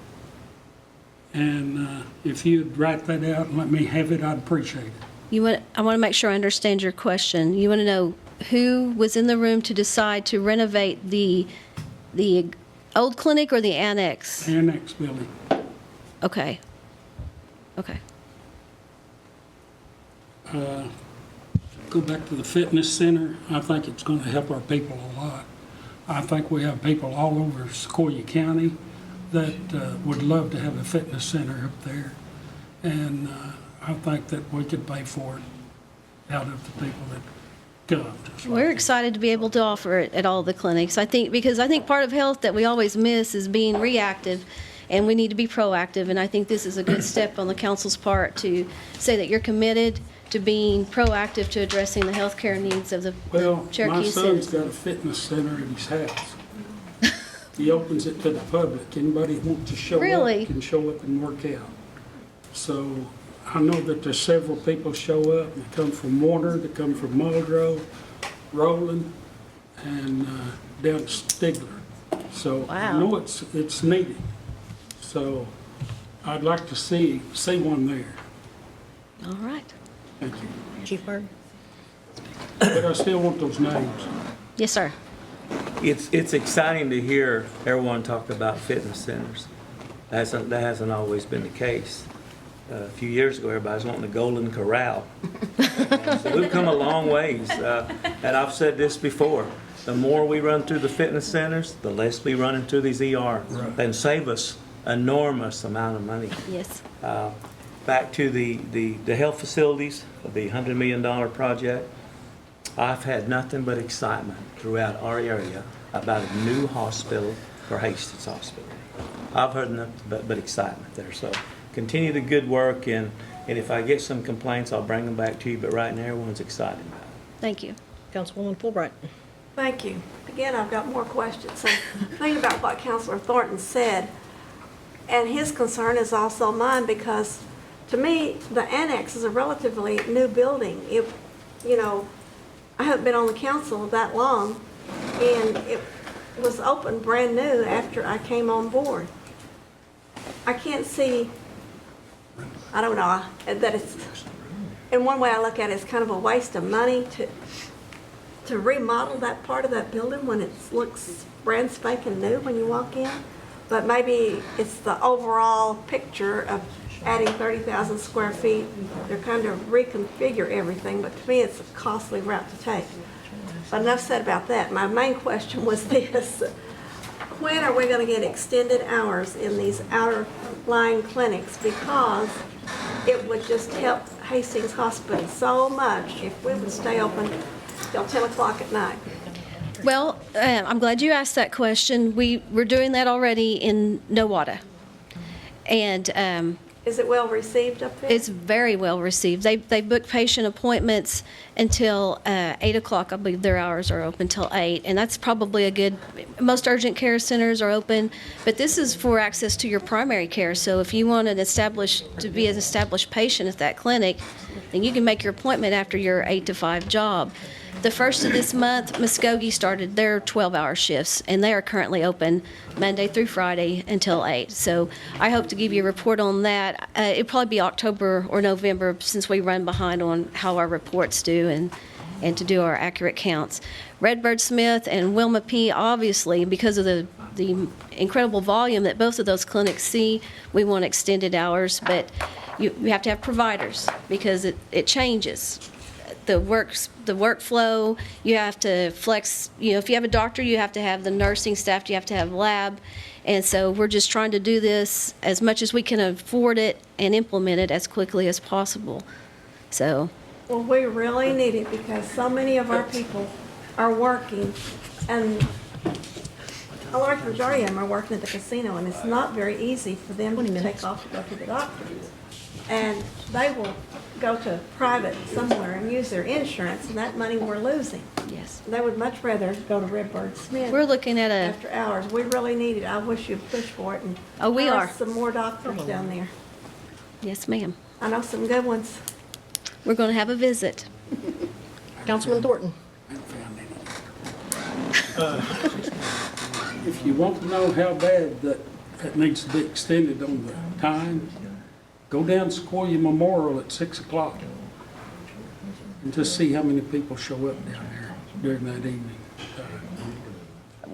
And if you'd write that out and let me have it, I'd appreciate it. I want to make sure I understand your question. You want to know who was in the room to decide to renovate the old clinic or the annex? Annex building. Okay. Okay. Go back to the fitness center. I think it's going to help our people a lot. I think we have people all over Sequoia County that would love to have a fitness center up there. And I think that we could pay for it out of the people that come. We're excited to be able to offer it at all the clinics. Because I think part of health that we always miss is being reactive, and we need to be proactive. And I think this is a good step on the council's part to say that you're committed to being proactive to addressing the health care needs of the Cherokee citizens. My son's got a fitness center in his house. He opens it to the public. Anybody who wants to show up can show up and work out. So I know that there's several people show up. They come from Warner, they come from Muldrow, Rowland, and down to Stigler. So I know it's needed. So I'd like to see one there. All right. Thank you. Chief Bird? But I still want those names. Yes, sir. It's exciting to hear everyone talk about fitness centers. That hasn't always been the case. A few years ago, everybody was wanting the Golden Corral. So we've come a long ways. And I've said this before, the more we run through the fitness centers, the less we run into these ERs. Right. And save us enormous amount of money. Yes. Back to the health facilities, the $100 million project, I've had nothing but excitement throughout our area about a new hospital for Hastings Hospital. I've heard nothing but excitement there. So continue the good work, and if I get some complaints, I'll bring them back to you. But right now, everyone's excited about it. Thank you. Councilwoman Fulbright. Thank you. Again, I've got more questions. So think about what Councilor Thornton said, and his concern is also mine, because to me, the annex is a relatively new building. I haven't been on the council that long, and was open brand new after I came on board. I can't see, I don't know, that it's, in one way I look at it, it's kind of a waste of money to remodel that part of that building when it looks brand spanking new when you walk in. But maybe it's the overall picture of adding 30,000 square feet. They're kind of reconfigure everything, but to me it's a costly route to take. But enough said about that. My main question was this. When are we going to get extended hours in these outer-lying clinics? Because it would just help Hastings Hospital so much if we would stay open till 10 o'clock at night. Well, I'm glad you asked that question. We're doing that already in Nowata. And is it well received up there? it's very well received. They book patient appointments until 8 o'clock. I believe their hours are open till 8. And that's probably a good, most urgent care centers are open. But this is for access to your primary care. So if you want to be an established patient at that clinic, then you can make your appointment after your 8 to 5 job. The first of this month, Muskogee started their 12-hour shifts, and they are currently open Monday through Friday until 8. So I hope to give you a report on that. It'll probably be October or November since we run behind on how our reports do and to do our accurate counts. Redbird Smith and Wilma P., obviously, because of the incredible volume that both of those clinics see, we want extended hours, but you have to have providers because it changes. The workflow, you have to flex, if you have a doctor, you have to have the nursing staff, you have to have lab. And so we're just trying to do this as much as we can afford it and implement it as quickly as possible. So. Well, we really need it because so many of our people are working, and a large majority of them are working at the casino, and it's not very easy for them to take off to go to the doctor. And they will go to private somewhere and use their insurance, and that money we're losing. Yes. They would much rather go to Redbird Smith. We're looking at after hours. We really need it. I wish you'd push for it and we are some more doctors down there. Yes, ma'am. I know some good ones. We're going to have a visit. Councilman Thornton. If you want to know how bad that needs to be extended on the time, go down Sequoia Memorial at 6 o'clock and just see how many people show up down there during that evening.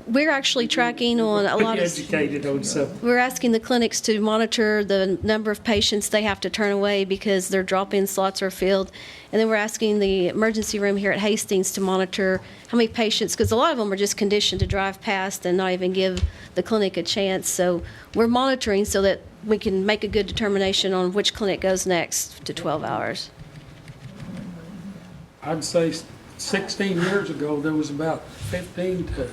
We're actually tracking on a lot of. Educated on something. We're asking the clinics to monitor the number of patients they have to turn away because their drop-in slots are filled. And then we're asking the emergency room here at Hastings to monitor how many patients, because a lot of them are just conditioned to drive past and not even give the clinic a chance. So we're monitoring so that we can make a good determination on which clinic goes next to 12 hours. I'd say 16 years ago, there was about 15 to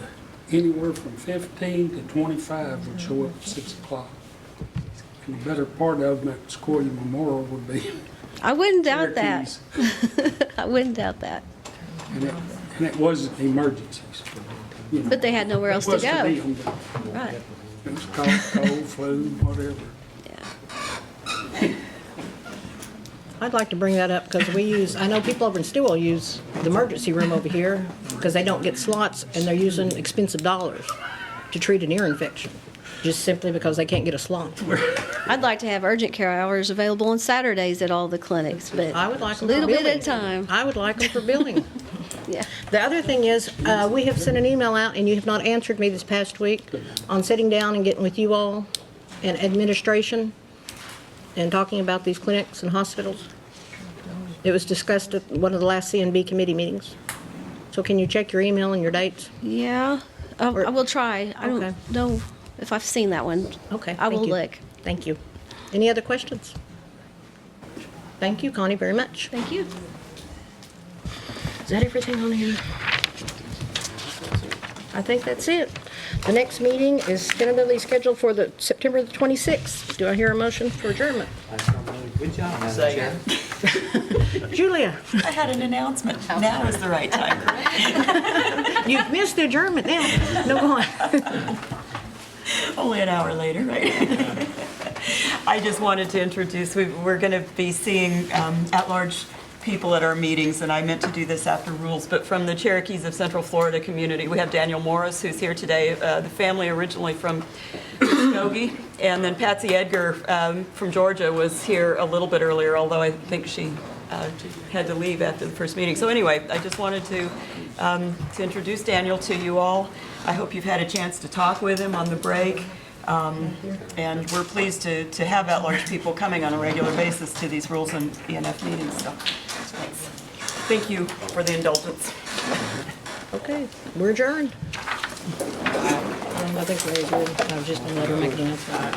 anywhere from 15 to 25 would show up at 6 o'clock. And the better part of them at Sequoia Memorial would be. I wouldn't doubt that. I wouldn't doubt that. And it wasn't emergencies. But they had nowhere else to go. Right. It was cold, flu, whatever. I'd like to bring that up because I know people over in Stillwell use the emergency room over here because they don't get slots and they're using expensive dollars to treat an ear infection, just simply because they can't get a slot. I'd like to have urgent care hours available on Saturdays at all the clinics, but I would like them a little for bit billing. at a time. I would like them for billing. Yeah. The other thing is, we have sent an email out, and you have not answered me this past week on sitting down and getting with you all and administration and talking about these clinics and hospitals. It was discussed at one of the last CNB committee meetings. So can you check your email and your dates? Yeah, I will try. I don't know if I've seen that one. Okay. I will look. Thank you. Any other questions? Thank you, Connie, very much. Thank you. Is that everything on here? I think that's it. The next meeting is tentatively scheduled for the September the 26th. Do I hear a motion for adjournment? Good job. Julia. I had an announcement. Now is the right time. You've missed the adjournment now. No, go on. Only an hour later, right? I just wanted to introduce, we're going to be seeing at-large people at our meetings, and I meant to do this after rules, but from the Cherokees of Central Florida community. We have Daniel Morris, who's here today, the family originally from Cherokee, and then Patsy Edgar from Georgia was here a little bit earlier, although I think she had to leave after the first meeting. So anyway, I just wanted to introduce Daniel to you all. I hope you've had a chance to talk with him on the break. And we're pleased to have at-large people coming on a regular basis to these rules and ENF meetings. So, thanks. Thank you for the indulgence. Okay, we're adjourned. Nothing's very good. I was just gonna let her make an announcement.